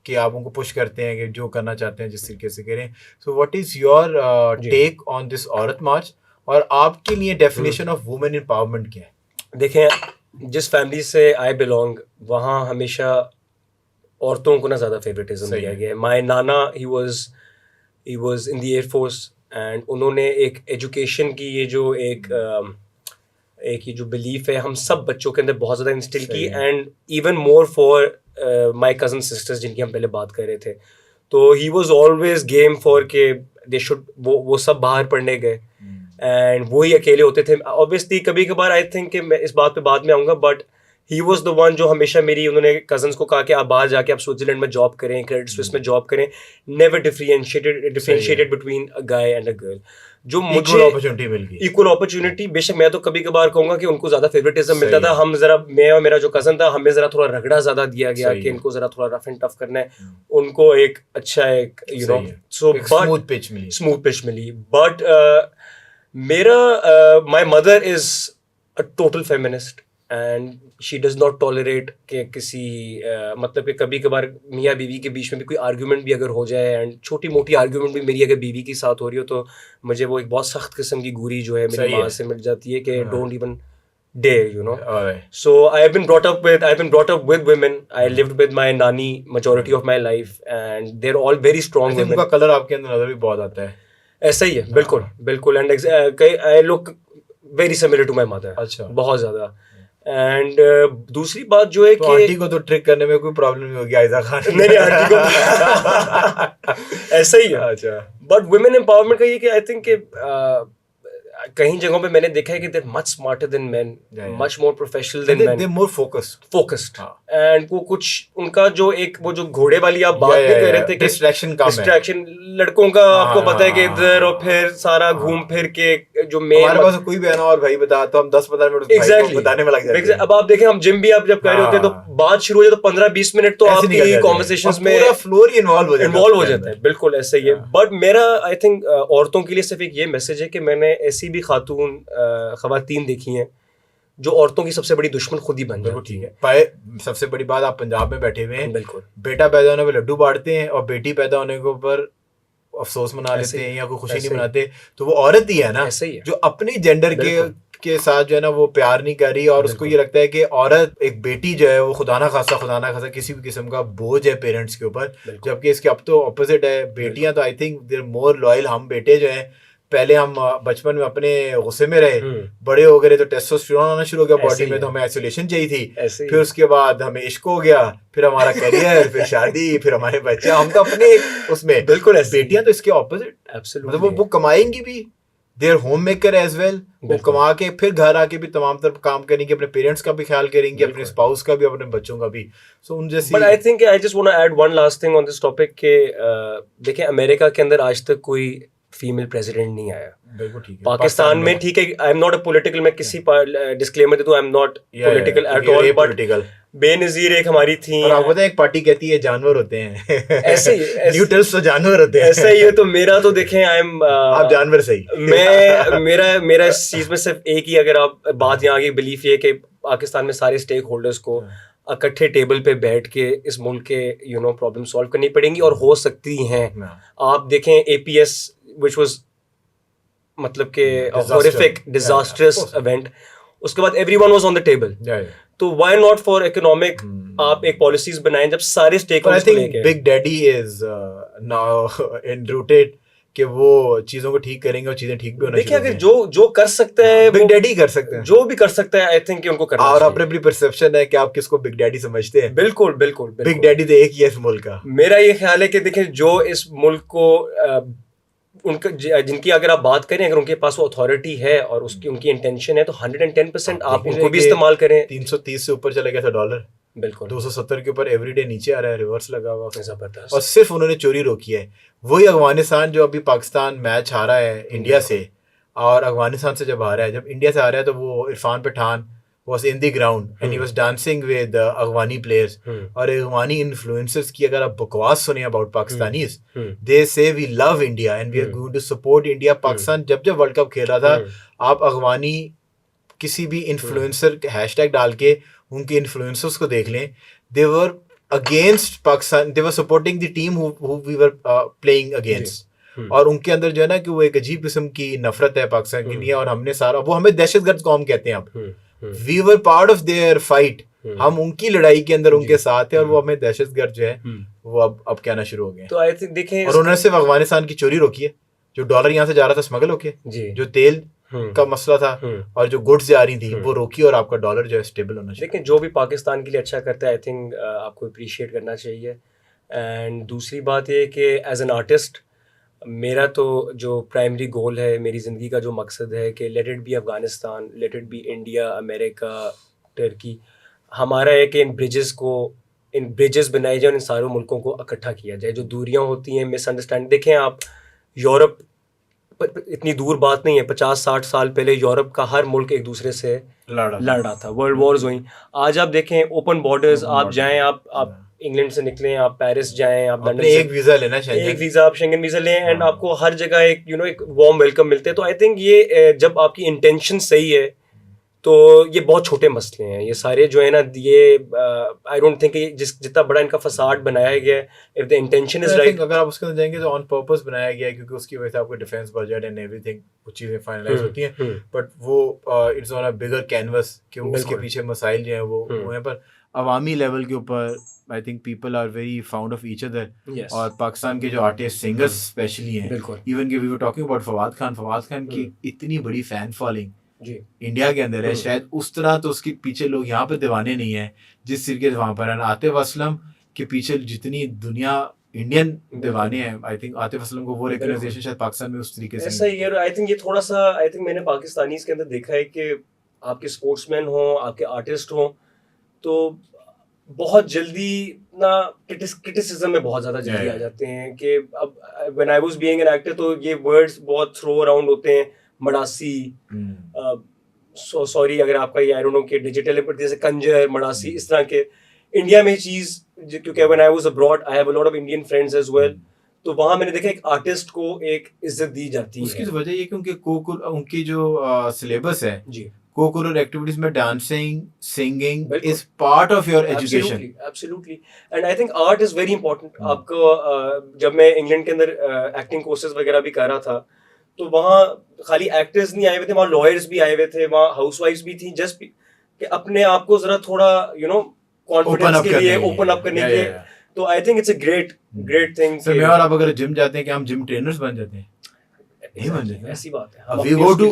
S1: कि आप उनको पुश करते हैं कि जो करना चाहते हैं जिस तरीके से करें। So what is your take on this औरत मार्च और आपके लिए डेफिनेशन ऑफ वुमेन एम्पावरमेंट क्या है?
S2: देखें जिस फैमिली से आई बिलोंग वहाँ हमेशा औरतों को ना ज़्यादा फेवरेटिज्म
S1: सही
S2: दिया
S1: है।
S2: गया है। My Nana he was in the air force and उन्होंने एक एजुकेशन की एक ये जो बिलीफ है हम सब बच्चों के अंदर बहुत ज़्यादा इंस्टिल की,
S1: सही है।
S2: And even more for my cousin sisters जिनकी हम पहले बात कर रहे थे। तो he was always game for के दे शुड वो सब बाहर पढ़ने गए एंड वो ही अकेले होते थे। ऑब्वियसली कभी कभार आई थिंक कि मैं इस बात पे बाद में आऊँगा, but he was the one जो हमेशा उन्होंने कजन्स को कहा कि आप बाहर जाके आप स्विट्जरलैंड में जॉब करें, क्रेडिट स्विस में जॉब करें, never differentiated between a guy and a girl. जो मुझे
S1: अपॉर्चुनिटी मिल गई,
S2: इक्वल अपॉर्चुनिटी, बेशक मैं तो कभी कभार कहूंगा कि उनको ज्यादा फेवरेटिज्म मिलता
S1: सही
S2: था।
S1: है।
S2: हम जरा, मैं और मेरा जो कजन था, हमें जरा थोड़ा रगड़ा ज्यादा दिया गया
S1: सही
S2: कि
S1: है।
S2: इनको जरा थोड़ा रफ एंड टफ करना है, उनको एक अच्छा एक यू नो
S1: सही है।
S2: सो
S1: एक स्मूथ पिच मिली।
S2: स्मूथ पिच मिली। बट मेरा my mother is a total feminist and she does not tolerate कि किसी मतलब कि कभी कभार मियाँ बीवी के बीच में भी कोई आर्ग्यूमेंट भी अगर हो जाए, एंड छोटी मोटी आर्ग्यूमेंट भी मेरी अगर बीवी के साथ हो रही हो, तो मुझे वो एक बहुत सख्त किस्म की घूरी जो है मेरी माँ से मिल जाती है कि don't even dare, you know. So I've been brought up with women. I lived with my nani majority of my life and they're all very strong women.
S1: उनका कलर आपके अंदर नजर भी बहुत आता है।
S2: ऐसा ही है, बिल्कुल बिल्कुल। And I look very similar to my mother.
S1: अच्छा।
S2: बहुत ज्यादा। एंड दूसरी बात जो है
S1: तो
S2: कि
S1: आंटी को तो ट्रिक करने में कोई प्रॉब्लम नहीं होगी आयजा खान?
S2: नहीं आंटी को ऐसा ही है।
S1: अच्छा।
S2: बट वुमेन एम्पावरमेंट का ये कि आई थिंक कि कहीं जगहों पे मैंने देखा है कि they're much smarter than men, much more professional than men,
S1: they're more focused
S2: and वो कुछ उनका जो एक वो जो घोड़े वाली आप बात नहीं कर रहे थे कि डिस्ट्रैक्शन लड़कों का आपको पता है कि इधर और फिर सारा घूम फिर के जो मेन
S1: हमारे पास कोई भी है ना और भाई बता तो हम 10-15 मिनट
S2: एग्जैक्टली
S1: बताने में लग जाते हैं।
S2: अब आप देखें हम जिम भी आप जब कर रहे होते हैं तो बात शुरू हो जाए तो 15-20 मिनट तो आपकी कॉन्वर्सेशंस में
S1: पूरा फ्लोर ही इन्वॉल्व हो
S2: जाता है। बिल्कुल ऐसा ही है। बट मेरा आई थिंक औरतों के लिए सिर्फ एक ये मैसेज है कि मैंने ऐसी भी खवातीन देखी हैं जो औरतों की सबसे बड़ी दुश्मन खुद ही बन जाती है।
S1: भाई सबसे बड़ी बात, आप पंजाब में बैठे हुए हैं,
S2: बिल्कुल,
S1: बेटा पैदा होने पे लड्डू बांटते हैं और बेटी पैदा होने के ऊपर अफसोस मना लेते हैं या कोई खुशी नहीं मनाते, तो वो औरत ही है ना जो अपनी जेंडर के साथ जो है ना वो प्यार नहीं कर रही और उसको ये लगता है कि औरत एक बेटी जो है वो खुदा ना खासा किसी भी किस्म का बोझ है पेरेंट्स के ऊपर, जबकि इसके अब तो ऑपोजिट है। बेटियां तो I think they're more loyal. हम बेटे जो हैं पहले हम बचपन में अपने गुस्से में रहे, बड़े हो गए तो टेस्टोस्टेरोन आना शुरू हो गया बॉडी में, तो हमें आइसोलेशन चाहिए थी, फिर उसके बाद हमें इश्क हो गया, फिर हमारा करियर, फिर शादी, फिर हमारे बच्चे। हम तो अपने उसमें
S2: बिल्कुल।
S1: बेटियां तो इसके ऑपोजिट, मतलब वो कमाएंगी भी, they're homemaker as well, वो कमा के फिर घर आके भी तमाम तरफ काम करेंगी, अपने पेरेंट्स का भी ख्याल करेंगी, अपने स्पाउस का भी, अपने बच्चों का भी। सो उन जैसी।
S2: But I think I just want to add one last thing on this topic के देखिए अमेरिका के अंदर आज तक कोई फीमेल प्रेसिडेंट नहीं आया।
S1: बिल्कुल ठीक है।
S2: पाकिस्तान में ठीक है, I am not a political, मैं किसी डिस्क्लेमर दे दूं, I am not political at all, but Benazir एक हमारी थी।
S1: और आपको पता है एक पार्टी कहती है जानवर होते हैं
S2: ऐसे ही
S1: न्यूट्रल्स तो जानवर होते हैं,
S2: ऐसा ही है। तो मेरा तो देखें आई एम
S1: आप जानवर सही।
S2: मैं मेरा इस चीज में सिर्फ एक ही अगर आप बात यहाँ की बिलीफ ये कि पाकिस्तान में सारे स्टेक होल्डर्स को इकट्ठे टेबल पे बैठ के इस मुल्क के प्रॉब्लम सॉल्व करनी पड़ेंगी और हो सकती हैं। आप देखें APS which was मतलब के horrific disastrous event, उसके बाद everyone was on the table, तो why not for economic आप एक policies बनाएं जब सारे stakeholders को लेके।
S1: Big Daddy is now enrooted कि वो चीजों को ठीक करेंगे और चीजें ठीक भी होना।
S2: देखिए अगर जो कर सकता है
S1: बिग डैडी कर सकते हैं,
S2: जो भी कर सकता है, आई थिंक उनको करना चाहिए।
S1: और अपनी परसेप्शन है कि आप किसको बिग डैडी समझते हैं।
S2: बिल्कुल बिल्कुल।
S1: बिग डैडी तो एक ही है इस मुल्क का।
S2: मेरा ये ख्याल है कि देखिए जो इस मुल्क को उनका जिनकी अगर आप बात करें, अगर उनके पास वो अथॉरिटी है और उसकी उनकी इंटेंशन है, तो 110% आप उनको भी इस्तेमाल करें।
S1: 330 से ऊपर चले गया था डॉलर,
S2: बिल्कुल
S1: 270 के ऊपर एवरीडे नीचे आ रहा है, रिवर्स लगा हुआ,
S2: जबरदस्त।
S1: और सिर्फ उन्होंने चोरी रोकी है। वही अफगानिस्तान जो अभी पाकिस्तान मैच हारा है इंडिया से, और अफगानिस्तान से जब हारा है, जब इंडिया से हारा है, तो वो Irfan Pathan was in the ground and he was dancing with Afghani players. और Afghani influencers की अगर आप बकवास सुने about Pakistanis, they say we love India and we are going to support India. Pakistan जब वर्ल्ड कप खेल रहा था, आप अफगानी किसी भी इन्फ्लुएंसर हैशटैग डाल के उनके इन्फ्लुएंसर्स को देख लें, they were against Pakistan, they were supporting the team who we were playing against. और उनके अंदर जो है ना कि वो एक अजीब किस्म की नफरत है पाकिस्तान के लिए, और हमने सारा, वो हमें दहशतगर्द कौम कहते हैं अब, we were part of their fight, हम उनकी लड़ाई के अंदर उनके साथ है, और वो हमें दहशतगर्द जो है वो अब कहना शुरू हो गए।
S2: तो आई थिंक देखें,
S1: और उन्होंने सिर्फ अफगानिस्तान की चोरी रोकी है, जो डॉलर यहाँ से जा रहा था स्मगल होके, जो तेल का मसला था और जो गुड्स जा रही थी वो रोकी, और आपका डॉलर जो है स्टेबल होना चाहिए।
S2: लेकिन जो भी पाकिस्तान के लिए अच्छा करता है, आई थिंक आपको अप्रिशिएट करना चाहिए। एंड दूसरी बात ये कि एज एन आर्टिस्ट मेरा तो जो प्राइमरी गोल है, मेरी ज़िंदगी का जो मकसद है कि let it be Afghanistan, let it be India, America, Turkey, हमारा है कि इन ब्रिजेस बनाए जाए और इन सारों मुल्कों को इकट्ठा किया जाए। जो दूरियां होती हैं, मिसअंडरस्टैंड, देखें आप यूरोप, इतनी दूर बात नहीं है, 50-60 साल पहले यूरोप का हर मुल्क एक दूसरे से लड़ रहा था, वर्ल्ड वॉर्स हुई। आज आप देखें ओपन बॉर्डर्स, आप जाएं, आप इंग्लैंड से निकलें, आप पेरिस जाएं, आप लंदन,
S1: एक वीज़ा लेना चाहिए,
S2: एक वीज़ा, आप शेंगन वीज़ा लें, एंड आपको हर जगह एक एक वार्म वेलकम मिलते हैं। तो आई थिंक ये जब आपकी इंटेंशन सही है, तो ये बहुत छोटे मसले हैं ये सारे जो है ना, ये आई डोंट थिंक जितना बड़ा इनका फसाड बनाया गया है, if the intention is right,
S1: अगर आप उसके अंदर जाएंगे तो ऑन पर्पस बनाया गया है, क्योंकि उसकी वजह से आपको डिफेंस बजट एंड एवरीथिंग वो चीज़ें फाइनलाइज होती हैं, बट वो it's on a bigger canvas कि उसके पीछे मसाइल जो हैं वो हैं, पर अवामी लेवल के ऊपर I think people are very fond of each other. और पाकिस्तान के जो आर्टिस्ट सिंगर्स स्पेशली हैं, इवन कि we were talking about Fawad Khan की इतनी बड़ी फैन फॉलोइंग इंडिया के अंदर है, शायद उस तरह तो उसके पीछे लोग यहाँ पे दीवाने नहीं है जिस तरीके से वहाँ पर है। आतिफ असलम के पीछे जितनी दुनिया इंडियन दीवाने हैं, आई थिंक आतिफ असलम को वो रिकॉग्नाइजेशन शायद पाकिस्तान में उस तरीके से
S2: ऐसा ही है। आई थिंक ये थोड़ा सा, आई थिंक मैंने पाकिस्तानीज़ के अंदर देखा है कि आपके स्पोर्ट्समैन हो, आपके आर्टिस्ट हो, तो बहुत जल्दी ना क्रिटिसिज्म में बहुत ज़्यादा जल्दी आ जाते हैं कि अब when I was being an actor, तो ये वर्ड्स बहुत थ्रो अराउंड होते हैं, मडासी, सॉरी अगर आपका ये आई डोंट नो कि डिजिटल पर जैसे कंजर, मडासी, इस तरह के इंडिया में चीज़, क्योंकि when I was abroad I have a lot of Indian friends as well, तो वहाँ मैंने देखा एक आर्टिस्ट को एक इज्जत दी जाती है।
S1: उसकी वजह ये कि उनकी जो सिलेबस है
S2: जी,
S1: co-curricular एक्टिविटीज में dancing, singing is part of your education.
S2: Absolutely, and I think art is very important. आपको जब मैं इंग्लैंड के अंदर एक्टिंग कोर्सेज वगैरह भी कर रहा था, तो वहाँ खाली एक्टर्स नहीं आए हुए थे, वहाँ लॉयर्स भी आए हुए थे, वहाँ हाउसवाइफ्स भी थी, जस्ट कि अपने आप को जरा थोड़ा कॉन्फिडेंस के लिए, ओपन अप करने के लिए। तो I think it's a great thing.
S1: Sir मैं और आप अगर जिम जाते हैं, कि हम जिम ट्रेनर्स बन जाते हैं? नहीं बन जाते।
S2: ऐसी बात है,
S1: we go to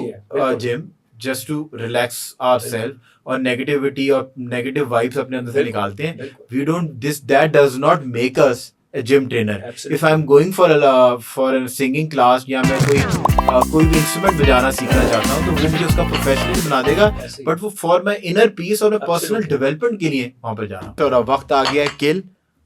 S1: gym just to relax ourselves, और negativity और negative vibes अपने अंदर से निकालते हैं। We don't, that does not make us a gym trainer. If I'm going for a singing class, या मैं कोई भी इंस्ट्रूमेंट बजाना सीखना चाहता हूँ, तो वो मुझे उसका प्रोफेशनल बना देगा, बट वो फॉर माई इनर पीस और पर्सनल डेवलपमेंट के लिए वहाँ पर जाना। तो अब वक्त आ गया है kill,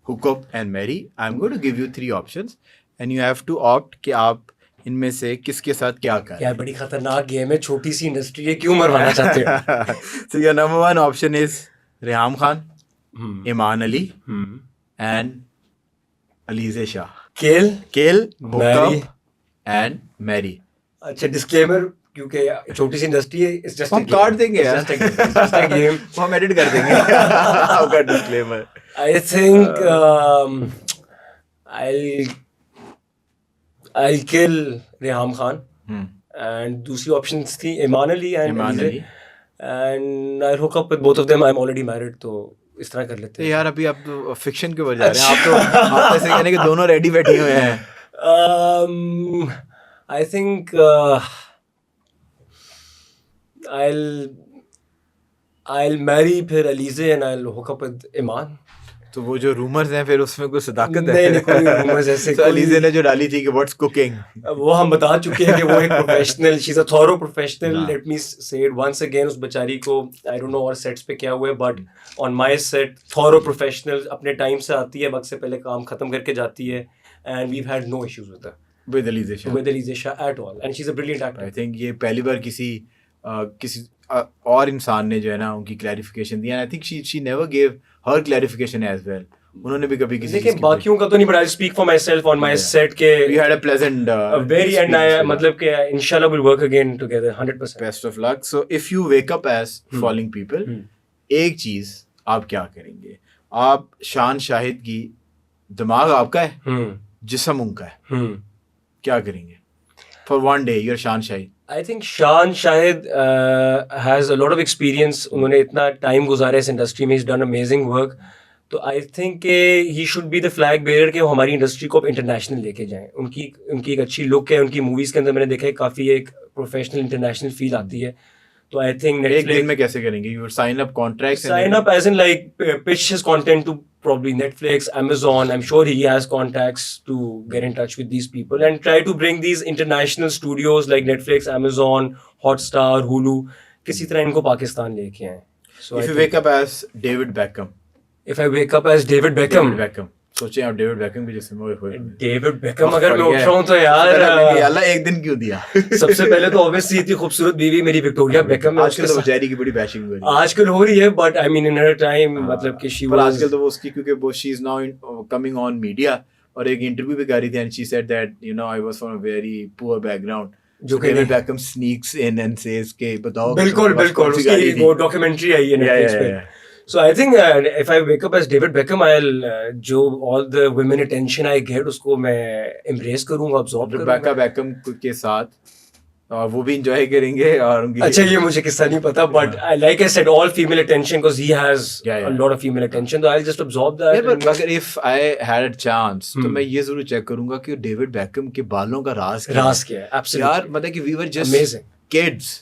S1: hookup and marry. I am going to give you 3 options and you have to opt कि आप इनमें से किसके साथ क्या करें।
S2: यार बड़ी खतरनाक गेम है, छोटी सी इंडस्ट्री है, क्यों मरवाना चाहते हो?
S1: So your number 1 option is Reham Khan, Iman Ali and Alizeh Shah. Kill, hookup and marry.
S2: अच्छा, डिस्क्लेमर, क्योंकि छोटी सी इंडस्ट्री है, इट्स जस्ट
S1: हम काट देंगे यार,
S2: जस्ट अ गेम,
S1: हम एडिट कर देंगे आपका disclaimer.
S2: I think I'll kill Reham Khan, and दूसरी ऑप्शंस थी Iman Ali and I'll hook up with both of them. I'm already married, तो इस तरह कर लेते हैं।
S1: यार अभी आप तो फिक्शन के ऊपर जा रहे हैं, आप ऐसे कहने कि दोनों रेडी बैठे हुए हैं।
S2: I think I'll marry फिर Alizeh and I'll hook up with ईमान।
S1: तो वो जो रूमर्स हैं फिर उसमें कुछ सदाकत है?
S2: नहीं कोई रूमर्स ऐसे
S1: तो अलीज़ा ने जो डाली थी कि व्हाट्स कुकिंग,
S2: वो हम बता चुके हैं कि वो एक professional, she is a thorough professional.
S1: हाँ.
S2: लेट मी से इट वंस अगेन, उस बेचारी को आई डोंट नो और सेट्स पे क्या हुआ है, but on my set thorough professional, अपने टाइम से आती है, वक्त से पहले काम खत्म करके जाती है, and we had no issues with her,
S1: with Aliza Shah
S2: at all, and she is a brilliant actor.
S1: I think ये पहली बार किसी और इंसान ने जो है ना उनकी क्लैरिफिकेशन दिया. I think she never gave her clarification as well. उन्होंने भी कभी किसी
S2: लेकिन बाकियों का तो नहीं, but I speak for myself on my set के
S1: we had a pleasant
S2: very, and I मतलब कि इंशाल्लाह will work again together 100%.
S1: Best of luck. So if you wake up as following people, एक चीज आप क्या करेंगे? आप शान शाहिद की, दिमाग आपका है, जिस्म उनका है, क्या करेंगे फॉर वन डे? यूर शान शाहिद.
S2: I think शान Shahid has a lot of experience. उन्होंने इतना टाइम गुजारा इस इंडस्ट्री में, he's done amazing work. तो I think he should be the flag bearer कि वो हमारी इंडस्ट्री को इंटरनेशनल लेके जाएं. उनकी एक अच्छी लुक है, उनकी मूवीज़ के अंदर मैंने देखा है काफ़ी एक प्रोफेशनल इंटरनेशनल फील आती है. तो आई थिंक
S1: एक दिन में कैसे करेंगे? You sign up contract,
S2: sign up as in like pitch his content to probably Netflix, Amazon. I'm sure he has contacts to get in touch with these people and try to bring these international studios like Netflix, Amazon, Hotstar, Hulu, किसी तरह इनको पाकिस्तान लेके आए. So
S1: if you wake up as David Beckham,
S2: if I wake up as David Beckham,
S1: सोचे आप David Beckham भी जैसे
S2: David Beckham अगर मैं उठ रहा हूँ तो यार
S1: अल्लाह एक दिन क्यों दिया.
S2: सबसे पहले तो ऑब्वियसली इतनी खूबसूरत बीवी मेरी विक्टोरिया बैकम.
S1: आजकल तो बेचारी की बड़ी बैशिंग हो रही है.
S2: आजकल हो रही है, but I mean in her time मतलब कि शी वाज,
S1: आजकल तो वो उसकी, क्योंकि वो she is now coming on media, और एक इंटरव्यू भी कर रही थी and she said that you know I was from a very poor background. जो David Beckham sneaks in and says के बताओ.
S2: बिल्कुल उसकी वो डॉक्यूमेंट्री आई है नेटफ्लिक्स पे. So I think if I wake up as David Beckham, I'll जो all the women attention I get उसको मैं embrace करूँगा, absorb करूँगा.
S1: Rebecca Beckham के साथ और वो भी enjoy करेंगे और उनकी.
S2: अच्छा ये मुझे किस्सा नहीं पता, but like I said, all female attention because he has a lot of female attention, so I'll just absorb that.
S1: Yeah, but अगर if I had a chance तो मैं ये जरूर चेक करूँगा कि डेविड बैकम के बालों का राज क्या है.
S2: Absolutely.
S1: यार मतलब कि we were just amazing kids.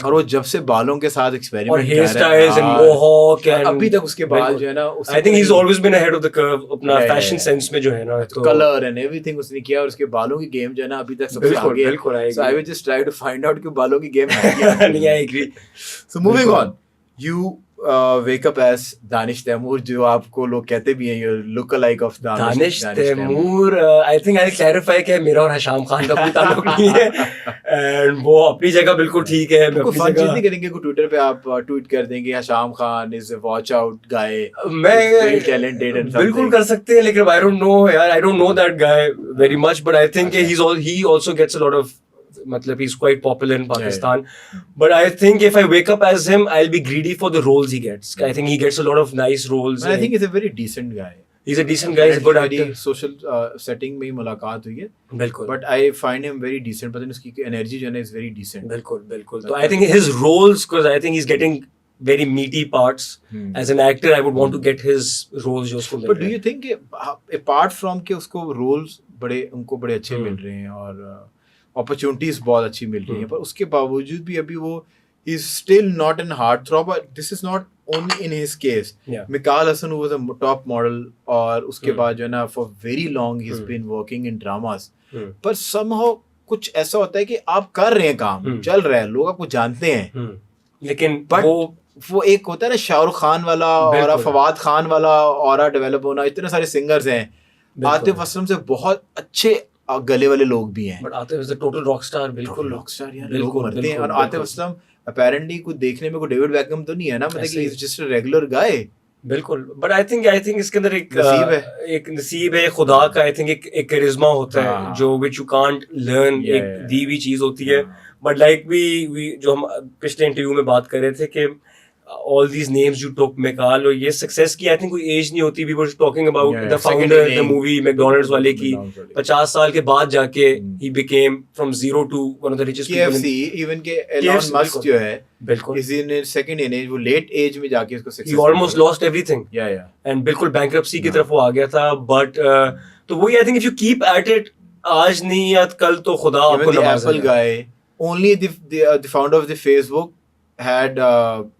S1: और वो जब से बालों के साथ एक्सपेरिमेंट
S2: और hair styles and mohawk and
S1: अभी तक उसके बाद जो है ना,
S2: I think he is always been ahead of the curve अपना फैशन सेंस में जो है ना, तो
S1: कलर एंड एवरीथिंग उसने किया, और उसके बालों की गेम जो है ना अभी तक सबसे आगे है. So I will just try to find out कि बालों की गेम है क्या.
S2: नहीं, I agree.
S1: So moving on, you wake up as Danish Taimoor, जो आपको लोग कहते भी हैं, you look alike of
S2: Danish Taimur. I think I'll clarify कि मेरा और हशाम खान का कोई ताल्लुक नहीं है, एंड वो अपनी जगह बिल्कुल ठीक है. मैं अपनी जगह
S1: नहीं करेंगे को ट्विटर पे आप ट्वीट कर देंगे Hasham Khan is a watch out guy,
S2: मैं
S1: टैलेंटेड एंड
S2: बिल्कुल कर सकते हैं, लेकिन I don't know यार, I don't know that guy very much, but I think he also gets a lot of, मतलब he's quite popular in Pakistan. But I think if I wake up as him, I'll be greedy for the roles he gets. I think he gets a lot of nice roles.
S1: I think he's a very decent guy.
S2: He's a decent guy. He's a good actor.
S1: Social setting में ही मुलाकात हुई है.
S2: बिल्कुल.
S1: But I find him very decent. पता नहीं उसकी energy जो है ना is very decent.
S2: बिल्कुल. तो I think his roles, because I think he's getting very meaty parts. As an actor, I would want to get his roles जो उसको मिल रहे हैं.
S1: But do you think apart from कि उसको roles उनको बड़े अच्छे मिल रहे हैं और अपॉर्चुनिटीज बहुत अच्छी मिल रही हैं, पर उसके बावजूद भी अभी वो is still not an heartthrob. This is not only in his case. Mikaal Hasan was a top model, और उसके बाद जो है ना for very long he has been working in dramas. पर समहाउ कुछ ऐसा होता है कि आप कर रहे हैं काम, चल रहा है, लोग आपको जानते हैं,
S2: लेकिन
S1: बट वो एक होता है ना शाहरुख खान वाला और फवाद खान वाला और डेवलप होना. इतने सारे सिंगर्स हैं, आतिफ असलम से बहुत अच्छे गले वाले लोग भी हैं,
S2: but Atif is a total Rockstar. बिल्कुल
S1: रॉकस्टार यार, लोग मरते हैं. और आतिफ असलम अपैरेंटली कुछ देखने में कोई डेविड बैकम तो नहीं है ना, मतलब कि he is just a regular guy.
S2: बिल्कुल. बट आई थिंक इसके अंदर एक नसीब है खुदा का. आई थिंक एक करिश्मा होता है जो व्हिच यू कांट लर्न, एक दी हुई चीज होती है. बट लाइक वी जो हम पिछले इंटरव्यू में बात कर रहे थे कि all these names you took, Mikaal, और ये सक्सेस की आई थिंक कोई एज नहीं होती. We were talking about the founder, the movie McDonald's वाले की 50 साल के बाद जाके he became from zero to one of the richest people.
S1: KFC even के एलन मस्क जो है,
S2: बिल्कुल,
S1: इज इन सेकंड एज, वो लेट एज में जाके उसको success,
S2: he almost lost everything. and बिल्कुल bankruptcy की तरफ वो आ गया था. बट तो वही I think if you keep at it, आज नहीं या कल तो खुदा आपको नवाजेगा.
S1: Apple guy, only the founder of the Facebook had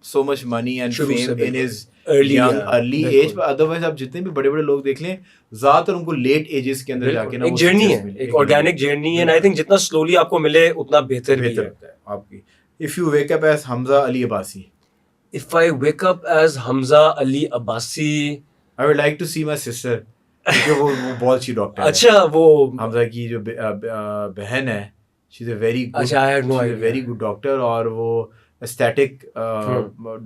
S1: so much money and
S2: शुरू से
S1: fame in his
S2: early,
S1: young
S2: yeah,
S1: early
S2: बिल्कुल।
S1: age, अदरवाइज आप जितने भी बड़े बड़े लोग देख लें ज्यादातर उनको लेट एजेस के अंदर जाके ना
S2: एक
S1: वो
S2: जर्नी
S1: success
S2: है,
S1: मिले,
S2: एक ऑर्गेनिक जर्नी है, एंड आई थिंक जितना स्लोली आपको मिले उतना बेहतर भी
S1: बेहतर
S2: है।
S1: होता है आपकी। If you wake up as Hamza Ali Abbasi,
S2: If I wake up as Hamza Ali Abbasi,
S1: I would like to see my sister, क्योंकि वो बहुत अच्छी डॉक्टर है।
S2: अच्छा वो
S1: हमजा की जो बहन है, she is a very good,
S2: अच्छा, I had no idea.
S1: Very good doctor, और वो एस्थेटिक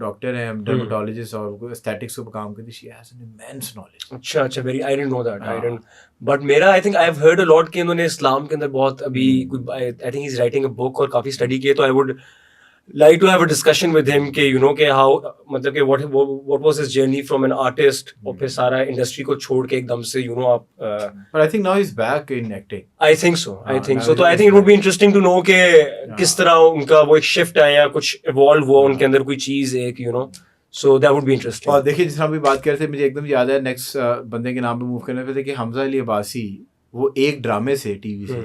S1: डॉक्टर है, डर्मेटोलॉजिस्ट, और वो एस्थेटिक्स पे काम करती है। She has an immense knowledge.
S2: अच्छा अच्छा, very I didn't know that, I
S1: हाँ।
S2: डिडंट, बट मेरा I think I have heard a lot कि उन्होंने इस्लाम के अंदर बहुत अभी I think he is writing a book और काफी स्टडी किए, तो I would like to have a discussion with him कि you know कि how मतलब कि what was his journey from an artist और फिर सारा इंडस्ट्री को छोड़ के एकदम से you know आप
S1: But I think now he's back in acting.
S2: I think so, I
S1: हाँ,
S2: think
S1: now
S2: so, तो I
S1: he's
S2: think it would be
S1: back.
S2: interesting to know कि किस तरह उनका वो एक शिफ्ट आया, कुछ इवॉल्व हुआ उनके अंदर कोई चीज एक you know, so that would be interesting.
S1: और देखिए, जिस तरह अभी बात कर रहे थे, मुझे एकदम याद है नेक्स्ट बंदे के नाम पे मूव करने पे थे कि हमजा अली अब्बासी, वो एक ड्रामे से टीवी से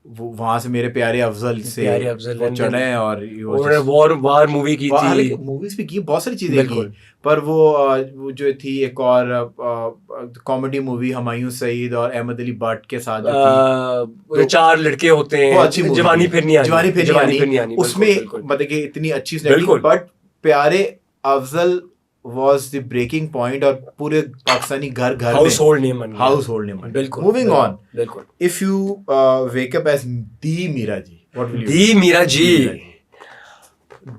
S1: वो वहां से मेरे प्यारे अफजल से
S2: प्यारे अफजल
S1: वो चढ़े हैं, और
S2: उन्होंने वार मूवी की थी,
S1: मूवीज भी की, बहुत सारी चीजें
S2: बिल्कुल।
S1: की, पर वो जो थी एक और कॉमेडी मूवी हुमायूं सईद और अहमद अली भट्ट के साथ जो थी,
S2: वो चार लड़के होते
S1: वो
S2: हैं,
S1: अच्छी movie
S2: जवानी
S1: थी।
S2: फिर नहीं आनी,
S1: जवानी फिर नहीं आनी, उसमें
S2: बिल्कुल,
S1: मतलब कि इतनी अच्छी
S2: बिल्कुल।
S1: बट प्यारे Afzal was the breaking point, और पूरे पाकिस्तानी घर घर
S2: हाउस होल्ड नेम बन गया,
S1: हाउस होल्ड नेम,
S2: बिल्कुल।
S1: मूविंग ऑन,
S2: बिल्कुल।
S1: if you wake up as the Meera ji, what will you
S2: the
S1: do?
S2: Meera ji,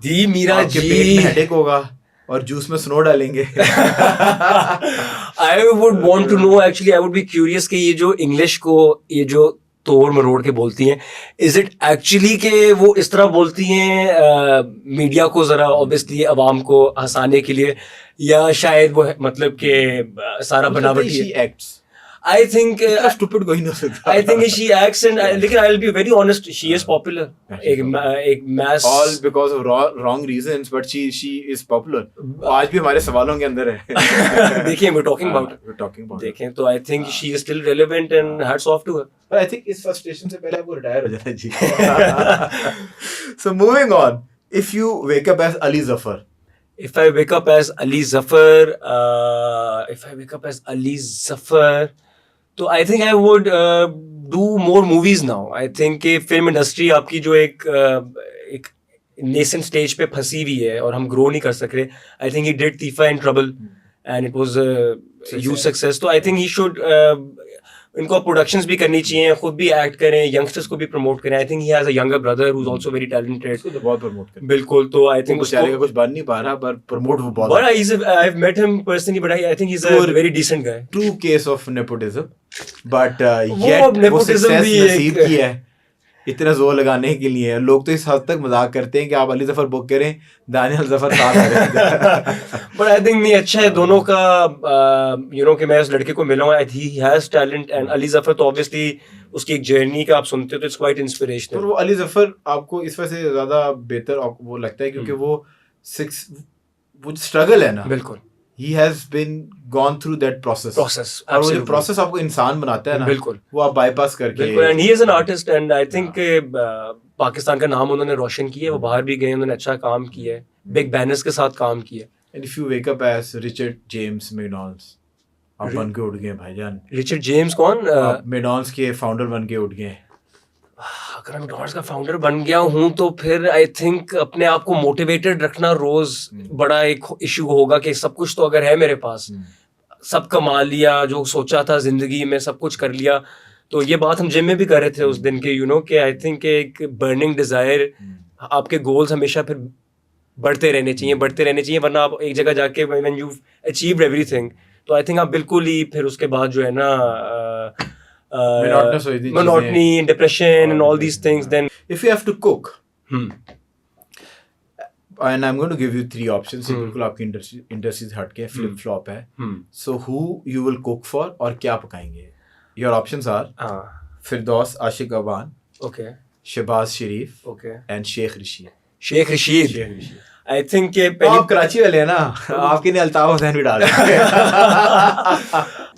S2: the Meera
S1: आपके
S2: जी,
S1: पेट में हेडेक होगा और जूस में स्नो डालेंगे।
S2: I would want to know actually, I would be curious कि ये जो इंग्लिश को ये जो तोड़ मरोड़ के बोलती हैं, इज इट एक्चुअली के वो इस तरह बोलती हैं मीडिया को जरा ऑब्वियसली अवाम को हंसाने के लिए, या शायद वो मतलब के सारा बनावटी है?
S1: एक्ट्स,
S2: आई थिंक
S1: स्टूपिड कोई नहीं हो सकता।
S2: I think she acts, and लेकिन I will be very honest, she is popular, एक mess
S1: all because of wrong reasons, but she is popular, आज भी हमारे सवालों के अंदर है।
S2: देखिए we're talking about
S1: we're talking about
S2: देखें तो I think she is still relevant and hats off to her.
S1: but I think इस frustration से पहले आपको रिटायर हो जाना चाहिए। So moving on, if you wake up as Ali Zafar,
S2: If I wake up as Ali Zafar, तो I think I would do more movies now. I think कि film industry आपकी जो एक नेसेंट स्टेज पे फंसी हुई है और हम ग्रो नहीं कर सक रहे. I think he did Tifa in Trouble and it was a huge success. तो I think he should इनको प्रोडक्शंस भी करनी चाहिए, खुद भी एक्ट करें, यंगस्टर्स को भी प्रमोट करें. आई think he has a younger brother who is also very talented.
S1: उसको तो बहुत प्रमोट करें.
S2: बिल्कुल. तो आई थिंक
S1: बेचारे का कुछ बन नहीं पा रहा, पर प्रमोट वो बहुत.
S2: But I've met him personally, but I think he's a very decent guy.
S1: True case of nepotism, but
S2: वो
S1: yet वो
S2: nepotism
S1: सक्सेस
S2: भी
S1: नसीब की है इतना जोर लगाने के लिए. लोग तो इस हद तक मजाक करते हैं कि आप अली जफर बुक करें, दानियल जफर साथ आ जाएगा.
S2: But I think नहीं, अच्छा है दोनों का. You know कि मैं उस लड़के को मिला हूँ, he has talent, and Ali Zafar तो obviously उसकी एक जर्नी का आप सुनते हो तो it's quite inspirational.
S1: तो वो अली जफर आपको इस वजह से ज्यादा बेहतर वो लगता है क्योंकि वो स्ट्रगल है ना.
S2: बिल्कुल.
S1: He has been gone through that process. और वो जो प्रोसेस आपको इंसान बनाता है ना,
S2: बिल्कुल,
S1: वो आप बाईपास करके.
S2: बिल्कुल. And he is an artist, and I think Pakistan का नाम उन्होंने रोशन किया है. वो बाहर भी गए, उन्होंने अच्छा काम किया है, बिग बैनर्स के साथ काम किया है.
S1: And if you wake up as Richard James McDonald's, आप बन के उठ गए भाईजान.
S2: रिचर्ड जेम्स कौन?
S1: McDonald's के फाउंडर बन के उठ गए.
S2: अगर मैं मैकडॉनल्ड्स का फाउंडर बन गया हूँ तो फिर आई थिंक अपने आप को मोटिवेटेड रखना रोज बड़ा एक इशू होगा कि सब कुछ तो अगर है मेरे पास, सब कमा लिया, जो सोचा था जिंदगी में सब कुछ कर लिया. तो ये बात हम जिम में भी कर रहे थे उस दिन के, यू नो कि आई थिंक एक बर्निंग डिजायर, आपके गोल्स हमेशा फिर बढ़ते रहने चाहिए, वरना आप एक जगह जाके व्हेन यू अचीव्ड एवरीथिंग तो आई थिंक आप बिल्कुल ही फिर उसके बाद जो है ना monotony, depression and all these things. Then
S1: if you have to cook, and I'm going to give you 3 options, बिल्कुल आपकी इंडस्ट्री से हटके फ्लिप फ्लॉप है. So who you will cook for और क्या पकाएंगे? Your options are Firdous Ashique Awan,
S2: okay,
S1: Shahbaz Sharif,
S2: okay,
S1: and Sheikh Rasheed.
S2: Sheikh Rashid. I think कि
S1: आप कराची वाले हैं ना, आपके लिए अल्ताफ हुसैन भी डाल देंगे.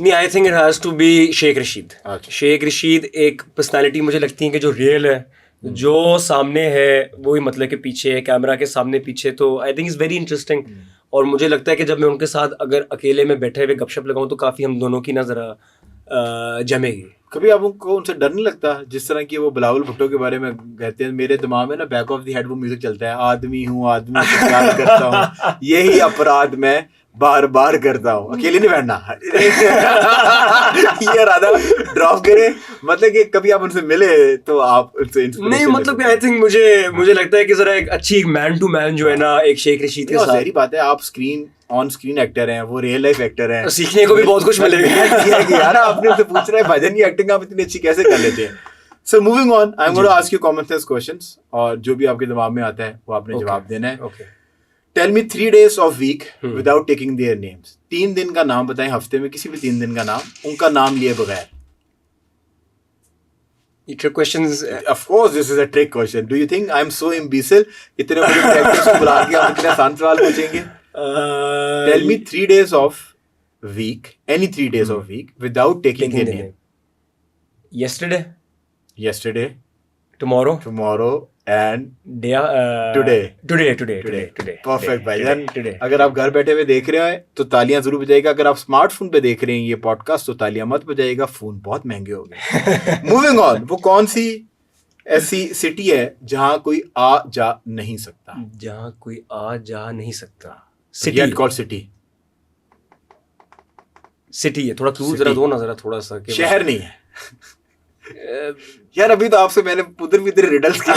S2: नहीं, I think it has to be Sheikh Rasheed. Sheikh Rasheed एक पर्सनालिटी मुझे लगती है कि जो रियल है, जो सामने है वही मतलब के पीछे है, कैमरा के सामने पीछे, तो I think is very interesting. और मुझे लगता है कि जब मैं उनके साथ अगर अकेले में बैठे हुए गपशप लगाऊं तो काफी हम दोनों की ना जरा जमेगी।
S1: कभी आपको उनसे डर नहीं लगता? जिस तरह की वो बिलावल भुट्टो के बारे में कहते हैं, मेरे दिमाग में ना बैक ऑफ द हेड वो म्यूजिक चलता है, आदमी हूँ आदमी से प्यार करता हूँ, यही अपराध मैं बार बार करता हूँ, अकेले नहीं बैठना। ये राधा ड्रॉप करे, मतलब कि कभी आप उनसे मिले तो आप उनसे
S2: नहीं मतलब आई थिंक मुझे लगता है कि जरा एक अच्छी मैन टू मैन जो है ना एक शेख रशीद के साथ,
S1: सारी बात है, आप ऑन स्क्रीन एक्टर हैं, वो रियल लाइफ एक्टर हैं,
S2: सीखने को भी बहुत कुछ मिलेगा।
S1: यार आपने उनसे पूछ रहा है भाईजान ये एक्टिंग आप इतनी अच्छी कैसे कर लेते हैं? So moving on, I am going to ask you common sense questions, और जो भी आपके दिमाग में आता है वो आपने जवाब देना है।
S2: Okay.
S1: Tell me 3 days of week without taking their names. 3 दिन का नाम बताएं, हफ्ते में किसी भी 3 दिन का नाम, उनका नाम लिए बगैर।
S2: Trick questions,
S1: of course this is a trick question. Do you think I am so imbecile? इतने बड़े कैरेक्टर्स को बुला के हम इतने आसान सवाल पूछेंगे? Tell me 3 days of week, any 3 days of week without taking their name.
S2: yesterday,
S1: yesterday,
S2: tomorrow
S1: and
S2: today.
S1: Perfect भाईजान।
S2: today.
S1: अगर आप घर बैठे हुए देख रहे हैं तो तालियां जरूर बजाइएगा, अगर आप स्मार्टफोन पे देख रहे हैं ये पॉडकास्ट तो तालियां मत बजाइएगा, फोन बहुत महंगे हो गए। मूविंग ऑन, वो कौन सी ऐसी सिटी है जहां कोई आ जा नहीं सकता?
S2: जहां कोई आ जा नहीं सकता।
S1: Yet called city.
S2: सिटी है, थोड़ा क्लू जरा दो ना, जरा थोड़ा सा।
S1: शहर नहीं है यार, अभी तो आपसे मैंने पुदर भी तेरे रिडल्स किए।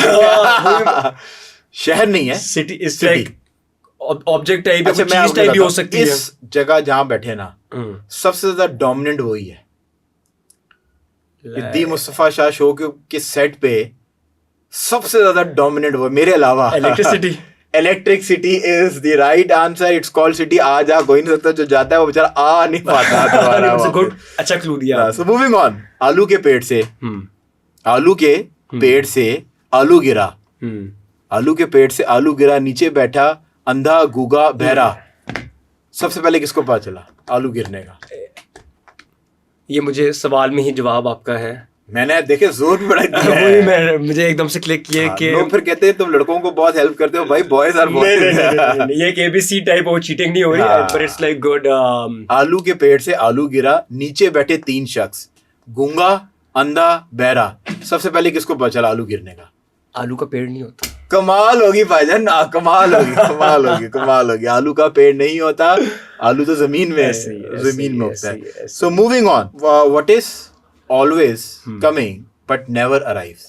S1: शहर नहीं है,
S2: city is like object type,
S1: अच्छा, मैं
S2: चीज टाइप भी हो सकती है।
S1: इस जगह जहां बैठे ना सबसे ज्यादा डोमिनेंट वही है। दी मुस्तफा शाह शो के सेट पे सबसे ज्यादा डोमिनेंट वो, मेरे अलावा।
S2: Electricity.
S1: Electricity is the right answer. It's called city. आ जा कोई नहीं सकता, जो जाता है वो बेचारा आ नहीं पाता दोबारा।
S2: गुड, अच्छा क्लू दिया।
S1: सो मूविंग ऑन, आलू के पेड़ से आलू गिरा, आलू के पेड़ से आलू गिरा, नीचे बैठा अंधा गूंगा बहरा। सबसे पहले किसको पता चला आलू गिरने का?
S2: ये मुझे सवाल में ही जवाब आपका है।
S1: मैंने देखे जोर भी बड़ा दिया है।
S2: मुझे एकदम से क्लिक किए कि
S1: लोग फिर कहते हैं तुम लड़कों को बहुत हेल्प करते हो। भाई बॉयज आर बॉयज।
S2: ये केबीसी टाइप वो चीटिंग नहीं हो रही, बट इट्स लाइक गुड।
S1: आलू के पेड़ से आलू गिरा, नीचे बैठे 3 शख्स, गूंगा अंधा बहरा। सबसे पहले किसको पता चला आलू गिरने का?
S2: आलू का पेड़ नहीं होता।
S1: कमाल होगी भाईजान, कमाल होगी। आलू का पेड़ नहीं होता, आलू तो जमीन में जमीन में होता है। सो moving on, what is always coming but never arrives?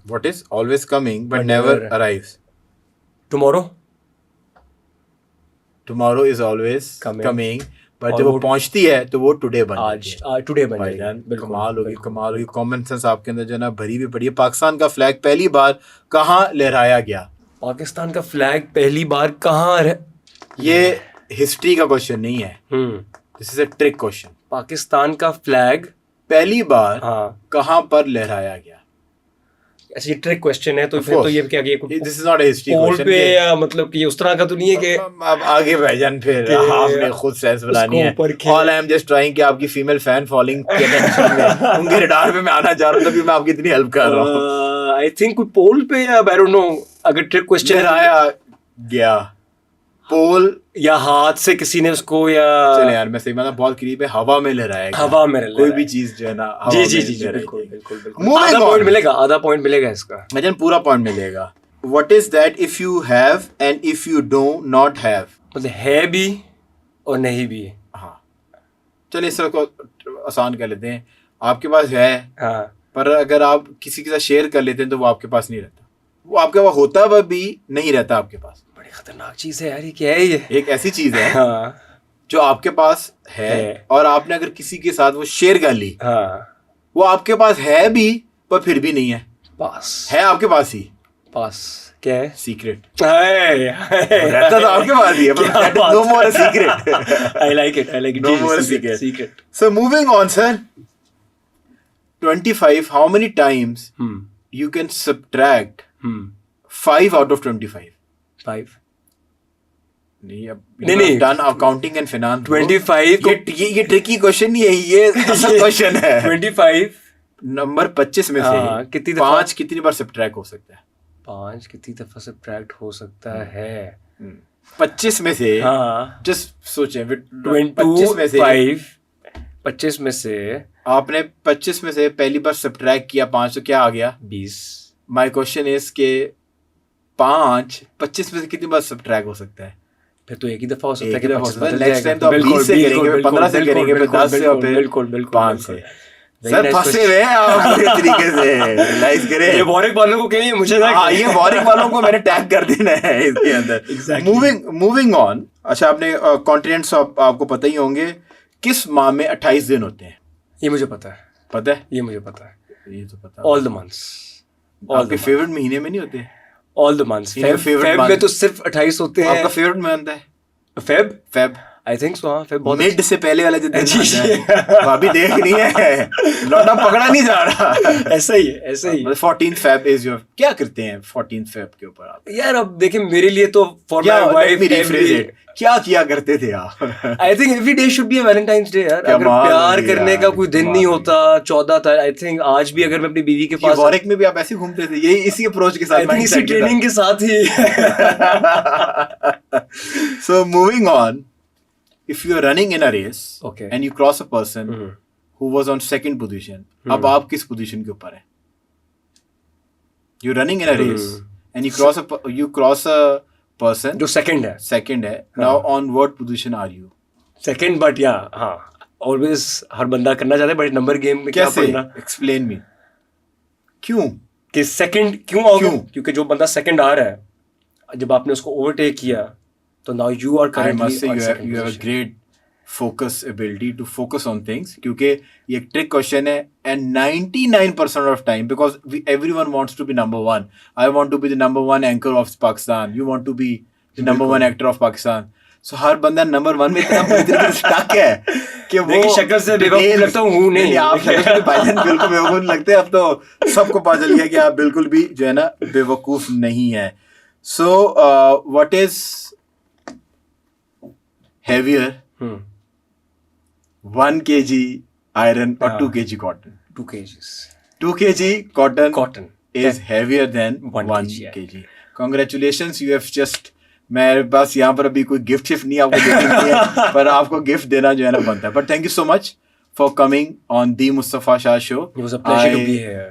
S1: What is always coming but never arrives? Tomorrow is always coming but जब वो पहुंचती है तो वो टुडे बन जाती है।
S2: टुडे बन जाएगी।
S1: कमाल होगी। कॉमन सेंस आपके अंदर जो है ना भरी भी पड़ी है। पाकिस्तान का फ्लैग पहली बार कहाँ लहराया गया?
S2: पाकिस्तान का फ्लैग पहली बार कहाँ? ये
S1: हिस्ट्री का क्वेश्चन नहीं है, this is a trick question.
S2: Pakistan का फ्लैग
S1: पहली बार कहाँ पर लहराया गया?
S2: ऐसे ट्रिक क्वेश्चन है तो फिर तो ये क्या
S1: this is not a history question
S2: पे, या मतलब कि उस तरह का तो नहीं है कि
S1: अब आगे भाईजान फिर आपने खुद सेंस बनानी है। All I am just trying कि आपकी फीमेल फैन फॉलोइंग के टेंशन में उनके रडार पे मैं आना चाह रहा हूं, तभी मैं आपकी इतनी हेल्प कर रहा हूं।
S2: आई थिंक कोई पोल पे या आई डोंट नो, अगर ट्रिक क्वेश्चन
S1: लहराया गया पोल
S2: या हाथ से किसी ने उसको, या
S1: चले यार मैं सही माना बहुत करीब है, हवा में लहराया गया।
S2: हवा में
S1: कोई भी चीज जो है ना
S2: जी बिल्कुल आधा पॉइंट मिलेगा इसका।
S1: मैं पूरा पॉइंट मिलेगा। What is that if you have and if you do not have?
S2: मतलब है भी और नहीं भी।
S1: हाँ चलिए इस को आसान कर लेते हैं। आपके पास है पर अगर आप किसी के साथ शेयर कर लेते हैं तो वो आपके पास नहीं रहता, वो आपके पास होता वह भी नहीं रहता आपके पास।
S2: बड़ी खतरनाक चीज है यार, ये क्या है? ये
S1: एक ऐसी चीज है जो आपके पास है और आपने अगर किसी के साथ वो शेयर कर ली, वो आपके पास है भी पर फिर भी नहीं है,
S2: पास
S1: है आपके पास ही।
S2: पास क्या है?
S1: सीक्रेट। रहता तो आपके पास ही है but no more a secret.
S2: I like it.
S1: No more a secret. So moving on sir, 25, how many times you can subtract 5 out of 25?
S2: 5
S1: नहीं डन अकाउंटिंग एंड फाइनेंस
S2: 25
S1: ये ट्रिकी क्वेश्चन नहीं है, ये असल क्वेश्चन है।
S2: 25
S1: number 25 में
S2: हाँ,
S1: से
S2: कितनी दफा
S1: 5 कितनी बार सब्ट्रैक्ट हो सकता है?
S2: 5 कितनी दफा सब्ट्रैक्ट हो सकता है?
S1: 25 में से,
S2: हाँ,
S1: जस्ट सोचें
S2: 25 में से 25 में से
S1: आपने 25 में से पहली बार सब्ट्रैक्ट किया 5 तो क्या आ गया?
S2: 20।
S1: माय क्वेश्चन इज के 5 25 में से कितनी बार सब्ट्रैक्ट हो सकता है?
S2: फिर तो एक ही दफा हो सकता है
S1: एक
S2: कि
S1: ही दफा हो
S2: 25
S1: सकता है।
S2: बदल
S1: नेक्स्ट
S2: जाएगा।
S1: टाइम तो आप 20 से करेंगे, फिर 15 से करेंगे, फिर 10 से और फिर
S2: बिल्कुल
S1: 5 से।
S2: Very
S1: सर
S2: nice
S1: फंसे
S2: question.
S1: हुए हैं आप पूरे तरीके से, रियलाइज करें।
S2: ये वॉरिक वालों को कहिए, मुझे ना
S1: हाँ, ये वॉरिक वालों को मैंने टैग कर देना है इसके अंदर।
S2: Exactly.
S1: Moving on. अच्छा, आपने कॉन्टिनेंट्स आपको पता ही होंगे, किस माह में 28 दिन होते हैं?
S2: ये मुझे पता है,
S1: पता है?
S2: ये मुझे पता है।
S1: ये तो पता।
S2: ऑल द मंथ्स,
S1: आपके फेवरेट महीने में नहीं होते?
S2: All the months.
S1: Your favorite
S2: Feb में
S1: month?
S2: तो सिर्फ 28 होते हैं।
S1: आपका फेवरेट मंथ है
S2: Feb,
S1: Feb?
S2: I think so. हाँ, फेब बहुत
S1: मिड से पहले वाला जो दिन
S2: जी,
S1: आता है, भाभी देख रही है, लौटा पकड़ा नहीं जा रहा।
S2: ऐसा ही है, ऐसा ही है।
S1: 14th फेब इज योर, क्या करते हैं 14th फेब के ऊपर आप?
S2: यार अब देखिए, मेरे लिए तो फॉर
S1: क्या,
S2: my
S1: let me rephrase
S2: wife,
S1: it. क्या किया करते थे आप?
S2: I think every day should be a Valentine's day यार। अगर
S1: कमाल
S2: प्यार
S1: हो
S2: करने
S1: यार,
S2: का कोई दिन
S1: कमाल
S2: नहीं
S1: हो।
S2: होता 14 था, आई थिंक आज भी अगर मैं अपनी बीवी के
S1: ये
S2: पास,
S1: वॉरिक में भी आप ऐसे ही घूमते थे, यही इसी अप्रोच के
S2: आई
S1: साथ?
S2: थिंक इसी ट्रेनिंग के साथ ही।
S1: So moving on, if you are running in a race
S2: Okay.
S1: and you cross a person who was on second position, अब आप किस पोजीशन के ऊपर हैं? You're running in a race and you cross a person
S2: जो second है,
S1: second है. Now on what position are you?
S2: Second, but या हाँ, ऑलवेज हर बंदा करना चाहता है, बट नंबर गेम में क्या
S1: कैसे?
S2: पढ़ना
S1: Explain me. क्यों?
S2: कि सेकंड क्यों आओगे?
S1: क्यों?
S2: क्योंकि जो बंदा सेकंड आ रहा है, जब आपने उसको ओवरटेक किया, तो now you are
S1: I
S2: currently
S1: must say
S2: on
S1: you
S2: second
S1: have a great focus ability to focus on things, क्योंकि ये एक ट्रिक क्वेश्चन है and 99% of time, because everyone wants to be number one. I want to be the number one anchor of Pakistan. You want to be the number one actor of Pakistan. So हर बंदा number 1 में इतना बुरी तरीके से stuck है कि वो
S2: देखिए, शक्ल से बेवकूफ लगता हूँ नहीं।
S1: आप शक्ल से भाईजान बिल्कुल बेवकूफ लगते हैं। अब तो सबको पता चल गया कि आप बिल्कुल भी जो है ना बेवकूफ नहीं है। So what is heavier, 1 kg iron or 2 kg cotton?
S2: 2 kgs
S1: 2 kg cotton is heavier than
S2: 1
S1: 1
S2: kg, yeah.
S1: kg. Congratulations, you have just, मेरे पास यहाँ पर अभी कोई गिफ्ट शिफ्ट नहीं आपको देनी नहीं है, पर आपको गिफ्ट देना जो है ना बनता है। But thank you so much for coming on the Mustafa Shah show.
S2: It was a pleasure to be here.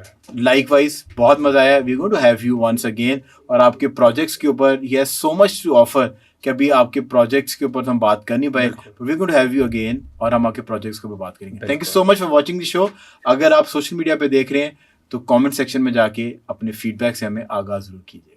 S1: Likewise, बहुत मजा आया। We going to have you once again, और आपके प्रोजेक्ट्स के ऊपर ही has so much to offer कि अभी आपके प्रोजेक्ट्स के ऊपर हम बात कर नहीं पाए। We going to have you again और हम आपके प्रोजेक्ट्स के ऊपर बात करेंगे। Thank you so much for watching the show. अगर आप सोशल मीडिया पे देख रहे हैं तो कमेंट सेक्शन में जाके अपने फीडबैक से हमें आगाह जरूर कीजिए।